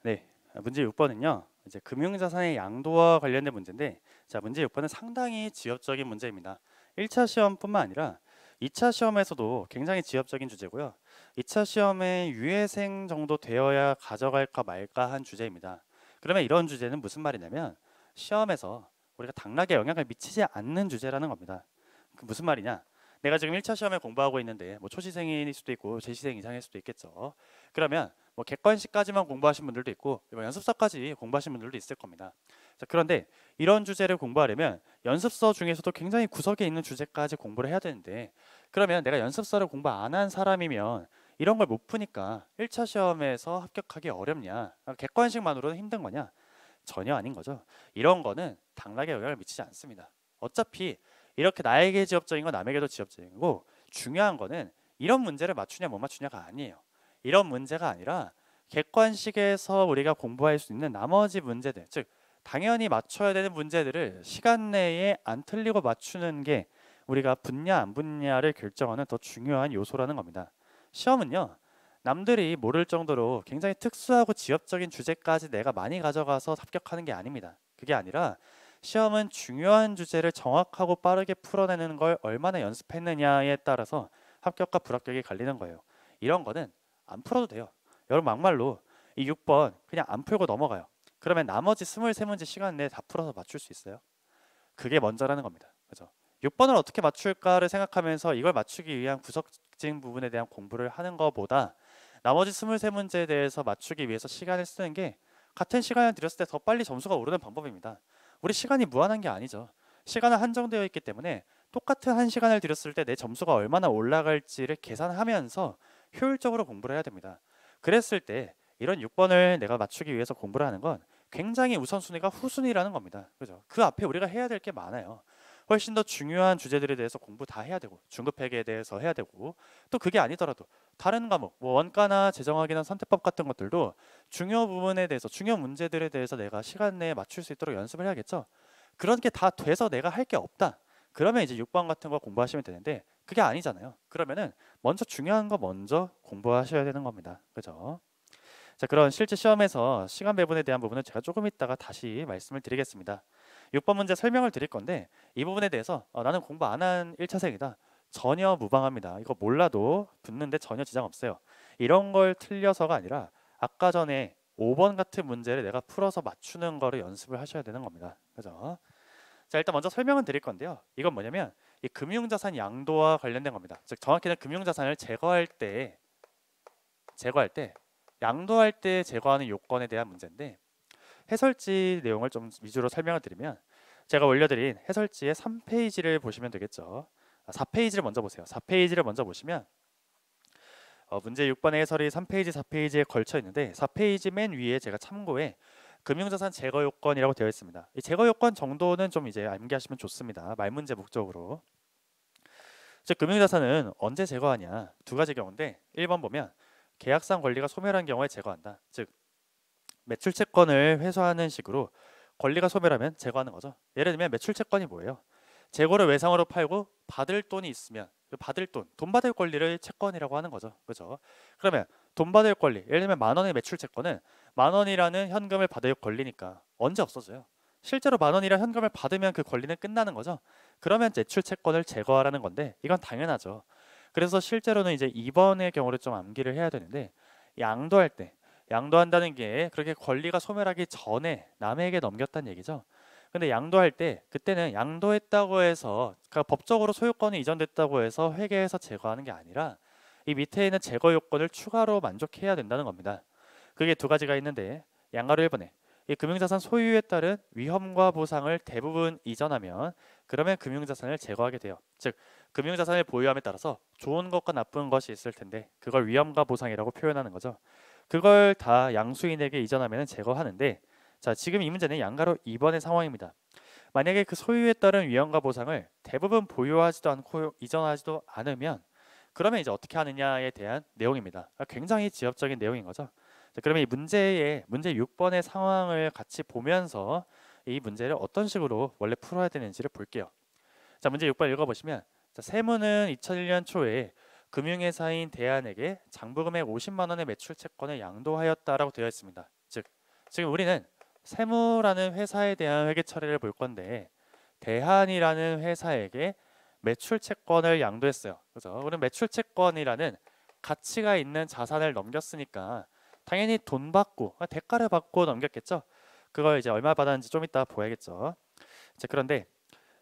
네, 문제 6번은요. 이제 금융자산의 양도와 관련된 문제인데 자, 문제 6번은 상당히 지엽적인 문제입니다. 1차 시험뿐만 아니라 2차 시험에서도 굉장히 지엽적인 주제고요. 2차 시험에 유예생 정도 되어야 가져갈까 말까 한 주제입니다. 그러면 이런 주제는 무슨 말이냐면 시험에서 우리가 당락에 영향을 미치지 않는 주제라는 겁니다. 그 무슨 말이냐? 내가 지금 1차 시험에 공부하고 있는데 뭐 초시생일 수도 있고 재시생 이상일 수도 있겠죠. 그러면 뭐 객관식까지만 공부하신 분들도 있고 연습서까지 공부하신 분들도 있을 겁니다. 자, 그런데 이런 주제를 공부하려면 연습서 중에서도 굉장히 구석에 있는 주제까지 공부를 해야 되는데 그러면 내가 연습서를 공부 안 한 사람이면 이런 걸 못 푸니까 1차 시험에서 합격하기 어렵냐? 객관식만으로는 힘든 거냐? 전혀 아닌 거죠. 이런 거는 당락에 영향을 미치지 않습니다. 어차피 이렇게 나에게 지엽적인 건 남에게도 지엽적이고 중요한 거는 이런 문제를 맞추냐 못 맞추냐가 아니에요. 이런 문제가 아니라 객관식에서 우리가 공부할 수 있는 나머지 문제들, 즉 당연히 맞춰야 되는 문제들을 시간 내에 안 틀리고 맞추는 게 우리가 붙냐 안 붙냐를 결정하는 더 중요한 요소라는 겁니다. 시험은요. 남들이 모를 정도로 굉장히 특수하고 지엽적인 주제까지 내가 많이 가져가서 합격하는 게 아닙니다. 그게 아니라 시험은 중요한 주제를 정확하고 빠르게 풀어내는 걸 얼마나 연습했느냐에 따라서 합격과 불합격이 갈리는 거예요. 이런 거는 안 풀어도 돼요. 여러분 막말로 이 6번 그냥 안 풀고 넘어가요. 그러면 나머지 23문제 시간 내에 다 풀어서 맞출 수 있어요? 그게 먼저라는 겁니다. 그죠? 6번을 어떻게 맞출까를 생각하면서 이걸 맞추기 위한 구석진 부분에 대한 공부를 하는 것보다 나머지 23문제에 대해서 맞추기 위해서 시간을 쓰는 게 같은 시간을 들였을 때 더 빨리 점수가 오르는 방법입니다. 우리 시간이 무한한 게 아니죠. 시간은 한정되어 있기 때문에 똑같은 한 시간을 들였을 때 내 점수가 얼마나 올라갈지를 계산하면서 효율적으로 공부를 해야 됩니다. 그랬을 때 이런 6번을 내가 맞추기 위해서 공부를 하는 건 굉장히 우선순위가 후순위라는 겁니다. 그죠? 그 앞에 우리가 해야 될 게 많아요. 훨씬 더 중요한 주제들에 대해서 공부 다 해야 되고 중급회계에 대해서 해야 되고 또 그게 아니더라도 다른 과목 뭐 원가나 재정학이나 선택법 같은 것들도 중요 부분에 대해서 중요 문제들에 대해서 내가 시간 내에 맞출 수 있도록 연습을 해야겠죠. 그런 게 다 돼서 내가 할 게 없다. 그러면 이제 6번 같은 거 공부하시면 되는데 그게 아니잖아요. 그러면은 먼저 중요한 거 먼저 공부하셔야 되는 겁니다. 그죠? 자, 그런 실제 시험에서 시간 배분에 대한 부분은 제가 조금 있다가 다시 말씀을 드리겠습니다. 6번 문제 설명을 드릴 건데 이 부분에 대해서 나는 공부 안 한 1차생이다. 전혀 무방합니다. 이거 몰라도 붙는데 전혀 지장 없어요. 이런 걸 틀려서가 아니라 아까 전에 5번 같은 문제를 내가 풀어서 맞추는 거를 연습을 하셔야 되는 겁니다. 그죠? 자, 일단 먼저 설명은 드릴 건데요. 이건 뭐냐면 이 금융자산 양도와 관련된 겁니다. 즉 정확히는 금융자산을 제거할 때 양도할 때 제거하는 요건에 대한 문제인데 해설지 내용을 좀 위주로 설명을 드리면 제가 올려드린 해설지의 3페이지를 보시면 되겠죠. 4페이지를 먼저 보세요. 4페이지를 먼저 보시면 문제 6번의 해설이 3페이지, 4페이지에 걸쳐 있는데 4페이지 맨 위에 제가 참고에 금융자산 제거 요건이라고 되어 있습니다. 이 제거 요건 정도는 좀 이제 암기하시면 좋습니다. 말문제 목적으로. 즉 금융자산은 언제 제거하냐? 두 가지 경우인데 1번 보면 계약상 권리가 소멸한 경우에 제거한다. 즉 매출 채권을 회수하는 식으로 권리가 소멸하면 제거하는 거죠. 예를 들면 매출 채권이 뭐예요? 재고를 외상으로 팔고 받을 돈이 있으면 그 받을 돈 받을 권리를 채권이라고 하는 거죠. 그죠? 그러면 돈 받을 권리, 예를 들면 10,000원의 매출 채권은 10,000원이라는 현금을 받을 권리니까 언제 없어져요? 실제로 10,000원이라는 현금을 받으면 그 권리는 끝나는 거죠. 그러면 매출 채권을 제거하라는 건데 이건 당연하죠. 그래서 실제로는 이제 2번의 경우를 좀 암기를 해야 되는데 양도할 때 양도한다는 게 그렇게 권리가 소멸하기 전에 남에게 넘겼다는 얘기죠. 근데 양도할 때 그때는 양도했다고 해서 그러니까 법적으로 소유권이 이전됐다고 해서 회계해서 제거하는 게 아니라 이 밑에 있는 제거 요건을 추가로 만족해야 된다는 겁니다. 그게 두 가지가 있는데 양가로 1번에 이 금융자산 소유에 따른 위험과 보상을 대부분 이전하면 그러면 금융자산을 제거하게 돼요. 즉 금융자산을 보유함에 따라서 좋은 것과 나쁜 것이 있을 텐데 그걸 위험과 보상이라고 표현하는 거죠. 그걸 다 양수인에게 이전하면 제거하는데 자 지금 이 문제는 양가로 2번의 상황입니다. 만약에 그 소유에 따른 위험과 보상을 대부분 보유하지도 않고 이전하지도 않으면 그러면 이제 어떻게 하느냐에 대한 내용입니다. 굉장히 지엽적인 내용인 거죠. 자, 그러면 이 문제 6번의 상황을 같이 보면서 이 문제를 어떤 식으로 원래 풀어야 되는지를 볼게요. 자, 문제 6번 읽어보시면 자, 세무는 2001년 초에 금융회사인 대한에게 장부금액 50만 원의 매출 채권을 양도하였다라고 되어 있습니다. 즉, 지금 우리는 세무라는 회사에 대한 회계 처리를 볼 건데 대한이라는 회사에게 매출 채권을 양도했어요. 그죠? 우리는 매출 채권이라는 가치가 있는 자산을 넘겼으니까 당연히 돈 받고 대가를 받고 넘겼겠죠. 그걸 이제 얼마 받았는지 좀 이따 보야겠죠. 자, 그런데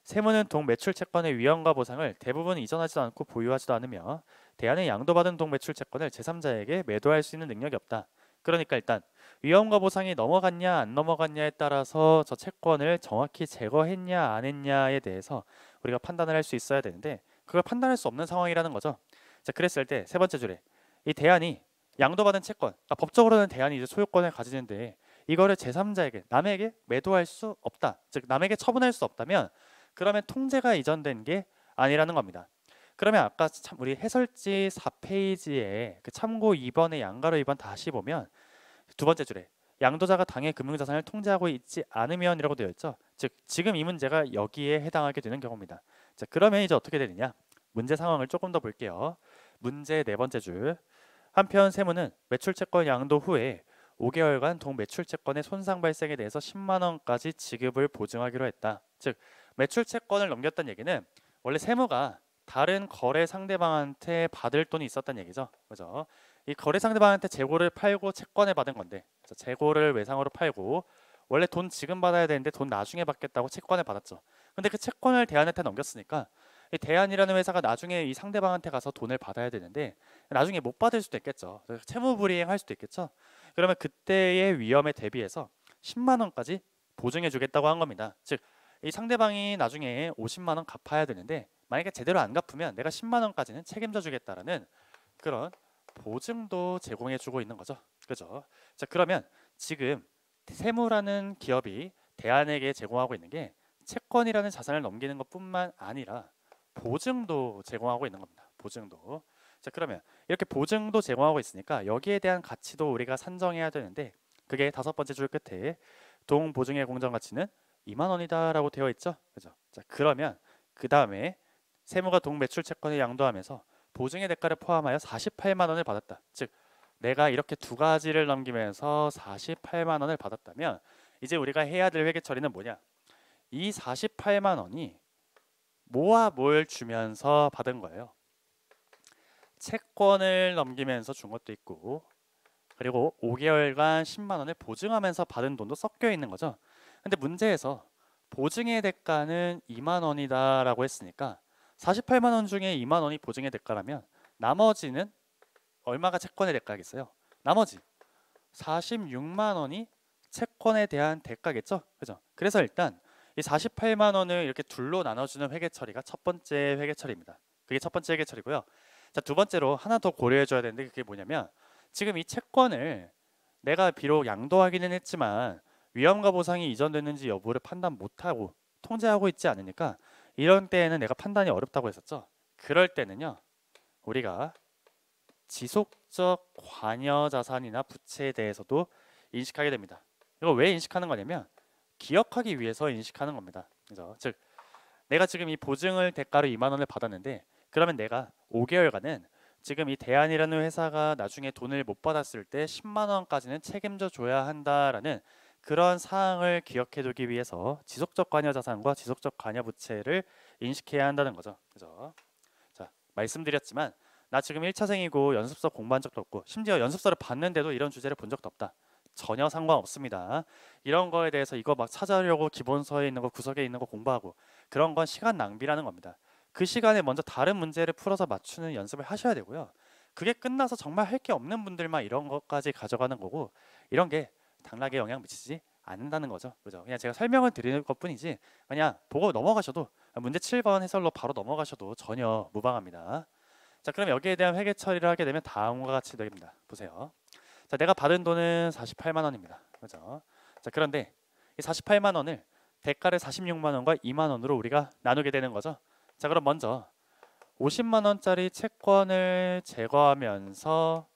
세무는 동 매출 채권의 위험과 보상을 대부분 이전하지도 않고 보유하지도 않으며 대안에 양도받은 동 매출 채권을 제3자에게 매도할 수 있는 능력이 없다. 그러니까 일단 위험과 보상이 넘어갔냐 안 넘어갔냐에 따라서 저 채권을 정확히 제거했냐 안 했냐에 대해서 우리가 판단을 할 수 있어야 되는데 그걸 판단할 수 없는 상황이라는 거죠. 자, 그랬을 때 세 번째 줄에 이 대안이 양도받은 채권, 그러니까 법적으로는 대안이 이제 소유권을 가지는데 이거를 제3자에게 남에게 매도할 수 없다. 즉 남에게 처분할 수 없다면 그러면 통제가 이전된 게 아니라는 겁니다. 그러면 아까 참 우리 해설지 4페이지에 그 참고 2번의 양가로 2번 다시 보면 두 번째 줄에 양도자가 당의 금융자산을 통제하고 있지 않으면이라고 되어 있죠. 즉 지금 이 문제가 여기에 해당하게 되는 경우입니다. 자, 그러면 이제 어떻게 되느냐? 문제 상황을 조금 더 볼게요. 문제 네 번째 줄. 한편 세무는 매출채권 양도 후에 5개월간 동 매출채권의 손상 발생에 대해서 10만 원까지 지급을 보증하기로 했다. 즉 매출채권을 넘겼다는 얘기는 원래 세무가 다른 거래 상대방한테 받을 돈이 있었다는 얘기죠. 그죠? 이 거래 상대방한테 재고를 팔고 채권을 받은 건데 재고를 외상으로 팔고 원래 돈 지금 받아야 되는데 돈 나중에 받겠다고 채권을 받았죠. 근데 그 채권을 대안한테 넘겼으니까 이 대안이라는 회사가 나중에 이 상대방한테 가서 돈을 받아야 되는데 나중에 못 받을 수도 있겠죠. 채무불이행할 수도 있겠죠. 그러면 그때의 위험에 대비해서 10만 원까지 보증해 주겠다고 한 겁니다. 즉 이 상대방이 나중에 50만 원 갚아야 되는데 만약에 제대로 안 갚으면 내가 10만 원까지는 책임져 주겠다라는 그런 보증도 제공해 주고 있는 거죠. 그죠? 자, 그러면 지금 세무라는 기업이 대안에게 제공하고 있는 게 채권이라는 자산을 넘기는 것뿐만 아니라 보증도 제공하고 있는 겁니다. 보증도. 자, 그러면 이렇게 보증도 제공하고 있으니까 여기에 대한 가치도 우리가 산정해야 되는데 그게 다섯 번째 줄 끝에 동 보증의 공정 가치는 2만 원이다라고 되어 있죠. 그죠? 자, 그러면 그 다음에 세무가 동 매출 채권을 양도하면서 보증의 대가를 포함하여 48만 원을 받았다. 즉 내가 이렇게 두 가지를 넘기면서 48만 원을 받았다면 이제 우리가 해야 될 회계 처리는 뭐냐? 이 48만 원이 뭐와 뭘 주면서 받은 거예요? 채권을 넘기면서 준 것도 있고 그리고 5개월간 10만 원을 보증하면서 받은 돈도 섞여 있는 거죠. 근데 문제에서 보증의 대가는 2만 원이다라고 했으니까 48만 원 중에 2만 원이 보증의 대가라면 나머지는 얼마가 채권의 대가겠어요? 나머지 46만 원이 채권에 대한 대가겠죠. 그죠? 그래서 일단 이 48만 원을 이렇게 둘로 나눠주는 회계 처리가 첫 번째 회계 처리입니다. 그게 첫 번째 회계 처리고요. 자, 두 번째로 하나 더 고려해 줘야 되는데 그게 뭐냐면 지금 이 채권을 내가 비록 양도하기는 했지만 위험과 보상이 이전됐는지 여부를 판단 못하고 통제하고 있지 않으니까 이런 때에는 내가 판단이 어렵다고 했었죠. 그럴 때는요, 우리가 지속적 관여 자산이나 부채에 대해서도 인식하게 됩니다. 이거 왜 인식하는 거냐면 기억하기 위해서 인식하는 겁니다. 그래서 즉 내가 지금 이 보증을 대가로 2만 원을 받았는데 그러면 내가 5개월간은 지금 이 대안이라는 회사가 나중에 돈을 못 받았을 때 10만 원까지는 책임져 줘야 한다라는 그런 사항을 기억해 두기 위해서 지속적 관여 자산과 지속적 관여 부채를 인식해야 한다는 거죠. 그죠? 자, 말씀드렸지만 나 지금 1차생이고 연습서 공부한 적도 없고 심지어 연습서를 봤는데도 이런 주제를 본 적도 없다. 전혀 상관없습니다. 이런 거에 대해서 이거 막 찾아려고 기본서에 있는 거 구석에 있는 거 공부하고 그런 건 시간 낭비라는 겁니다. 그 시간에 먼저 다른 문제를 풀어서 맞추는 연습을 하셔야 되고요. 그게 끝나서 정말 할 게 없는 분들만 이런 것까지 가져가는 거고 이런 게 당락에 영향 미치지 않는다는 거죠. 그죠? 그냥 제가 설명을 드리는 것뿐이지 그냥 보고 넘어가셔도 문제 7번 해설로 바로 넘어가셔도 전혀 무방합니다. 자, 그럼 여기에 대한 회계 처리를 하게 되면 다음과 같이 됩니다. 보세요. 자, 내가 받은 돈은 48만 원입니다. 그죠? 자, 그런데 이 48만 원을 대가를 46만 원과 2만 원으로 우리가 나누게 되는 거죠. 자, 그럼 먼저 50만 원짜리 채권을 제거하면서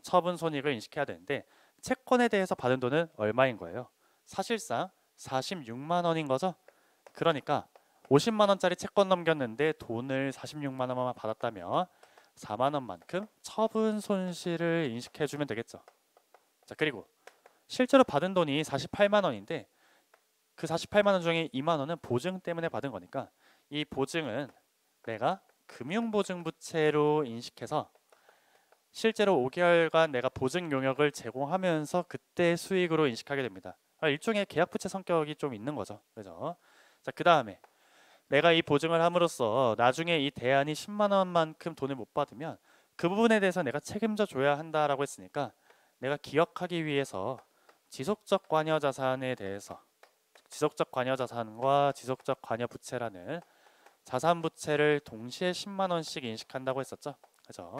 처분 손익을 인식해야 되는데 채권에 대해서 받은 돈은 얼마인 거예요? 사실상 46만 원인 거죠. 그러니까 50만 원짜리 채권 넘겼는데 돈을 46만 원만 받았다면 4만 원만큼 처분 손실을 인식해 주면 되겠죠. 자, 그리고 실제로 받은 돈이 48만 원인데 그 48만 원 중에 2만 원은 보증 때문에 받은 거니까 이 보증은 내가 금융보증부채로 인식해서 실제로 5개월간 내가 보증 용역을 제공하면서 그때 수익으로 인식하게 됩니다. 일종의 계약부채 성격이 좀 있는 거죠. 그죠? 자, 그 다음에 내가 이 보증을 함으로써 나중에 이 대안이 10만 원만큼 돈을 못 받으면 그 부분에 대해서 내가 책임져 줘야 한다라고 했으니까 내가 기억하기 위해서 지속적 관여 자산에 대해서 지속적 관여 자산과 지속적 관여 부채라는 자산 부채를 동시에 10만 원씩 인식한다고 했었죠. 그죠?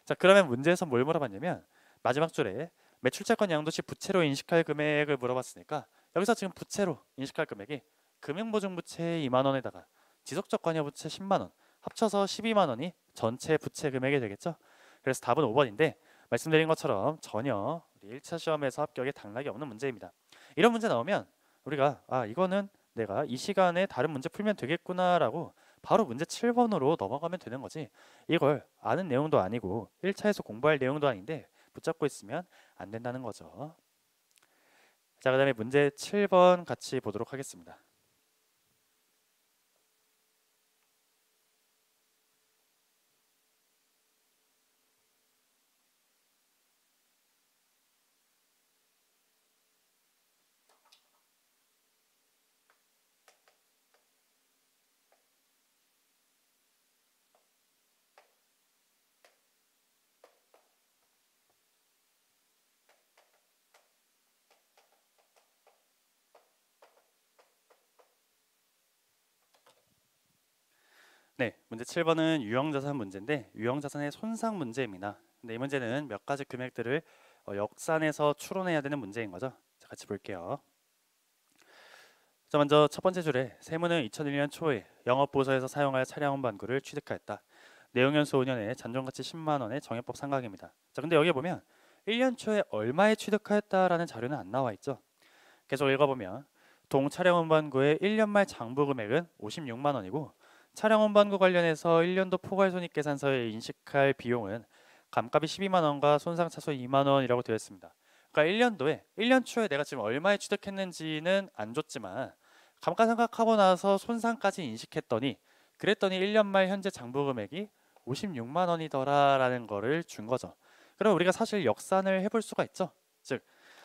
자, 그러면 문제에서 뭘 물어봤냐면 마지막 줄에 매출채권 양도 시 부채로 인식할 금액을 물어봤으니까 여기서 지금 부채로 인식할 금액이 금융보증부채 2만 원에다가 지속적 관여 부채 10만 원 합쳐서 12만 원이 전체 부채 금액이 되겠죠. 그래서 답은 5번인데 말씀드린 것처럼 전혀 우리 1차 시험에서 합격에 당락이 없는 문제입니다. 이런 문제 나오면 우리가 이거는 내가 이 시간에 다른 문제 풀면 되겠구나라고 바로 문제 7번으로 넘어가면 되는 거지 이걸 아는 내용도 아니고 1차에서 공부할 내용도 아닌데 붙잡고 있으면 안 된다는 거죠. 자, 그 다음에 문제 7번 같이 보도록 하겠습니다. 네, 문제 7번은 유형자산 문제인데 유형자산의 손상 문제입니다. 근데 이 문제는 몇 가지 금액들을 역산해서 추론해야 되는 문제인 거죠. 자, 같이 볼게요. 자, 먼저 첫 번째 줄에 세무는 2001년 초에 영업보고서에서 사용할 차량 운반구를 취득하였다. 내용연수 5년에 잔존가치 10만 원의 정액법 상각입니다. 자, 근데 여기 보면 1년 초에 얼마에 취득하였다라는 자료는 안 나와 있죠. 계속 읽어보면 동 차량 운반구의 1년 말 장부 금액은 56만 원이고 차량 운반구 관련해서 1년도 포괄손익계산서에 인식할 비용은 감가비 12만 원과 손상차손 2만 원이라고 되어 있습니다. 그러니까 1년 초에 내가 지금 얼마에 취득했는지는 안 줬지만 감가상각하고 나서 손상까지 인식했더니 그랬더니 1년 말 현재 장부 금액이 56만 원이더라라는 거를 준 거죠. 그럼 우리가 사실 역산을 해볼 수가 있죠. 즉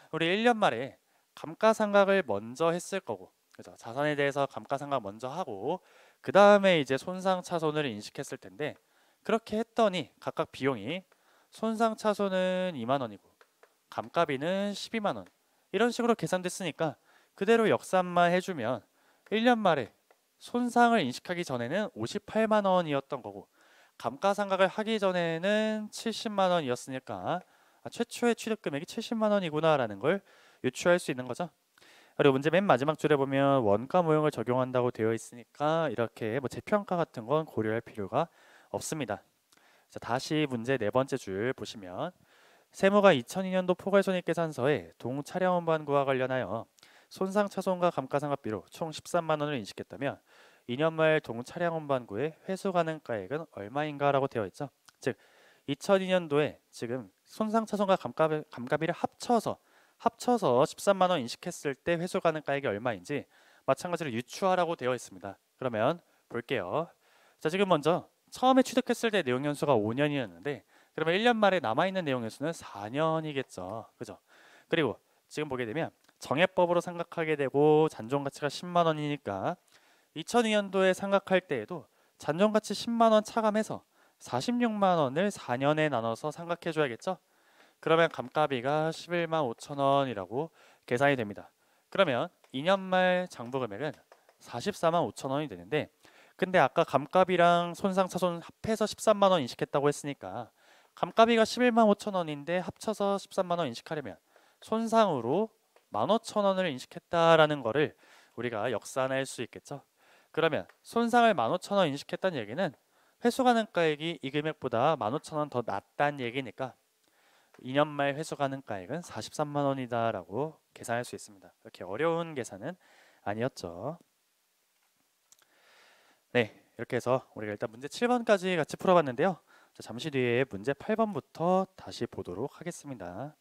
우리 1년 말에 감가상각을 먼저 했을 거고, 그죠? 자산에 대해서 감가상각 먼저 하고 그 다음에 이제 손상차손을 인식했을 텐데 그렇게 했더니 각각 비용이 손상차손은 2만 원이고 감가비는 12만 원 이런 식으로 계산됐으니까 그대로 역산만 해주면 1년 말에 손상을 인식하기 전에는 58만 원이었던 거고 감가상각을 하기 전에는 70만 원이었으니까 최초의 취득 금액이 70만 원이구나라는 걸 유추할 수 있는 거죠. 그리고 문제 맨 마지막 줄에 보면 원가 모형을 적용한다고 되어 있으니까 이렇게 뭐 재평가 같은 건 고려할 필요가 없습니다. 자, 다시 문제 네 번째 줄 보시면 세무가 2002년도 포괄손익계산서에 동차량원반구와 관련하여 손상차손과 감가상각비로 총 13만 원을 인식했다면 2년 말 동차량원반구의 회수가능가액은 얼마인가라고 되어 있죠. 즉 2002년도에 지금 손상차손과 감가비를 합쳐서 13만 원 인식했을 때 회수가능가액이 얼마인지 마찬가지로 유추하라고 되어 있습니다. 그러면 볼게요. 자, 지금 먼저 처음에 취득했을 때 내용 연수가 5년이었는데 그러면 1년 말에 남아있는 내용 연수는 4년이겠죠. 그죠? 그리고 지금 보게 되면 정해법으로 생각하게 되고 잔존가치가 10만 원이니까 2002년도에 생각할 때에도 잔존가치 10만 원 차감해서 46만 원을 4년에 나눠서 생각해 줘야겠죠? 그러면 감가비가 11만 5천 원이라고 계산이 됩니다. 그러면 2년 말 장부 금액은 44만 5천 원이 되는데 근데 아까 감가비랑 손상차손 합해서 13만 원 인식했다고 했으니까 감가비가 11만 5천 원인데 합쳐서 13만 원 인식하려면 손상으로 15,000원을 인식했다라는 거를 우리가 역산할 수 있겠죠. 그러면 손상을 15,000원 인식했다는 얘기는 회수가능가액이 이 금액보다 15,000원 더 낮다는 얘기니까 2년 말 회수가능가액은 43만 원이다라고 계산할 수 있습니다. 이렇게 어려운 계산은 아니었죠. 네, 이렇게 해서 우리가 일단 문제 7번까지 같이 풀어봤는데요. 자, 잠시 뒤에 문제 8번부터 다시 보도록 하겠습니다.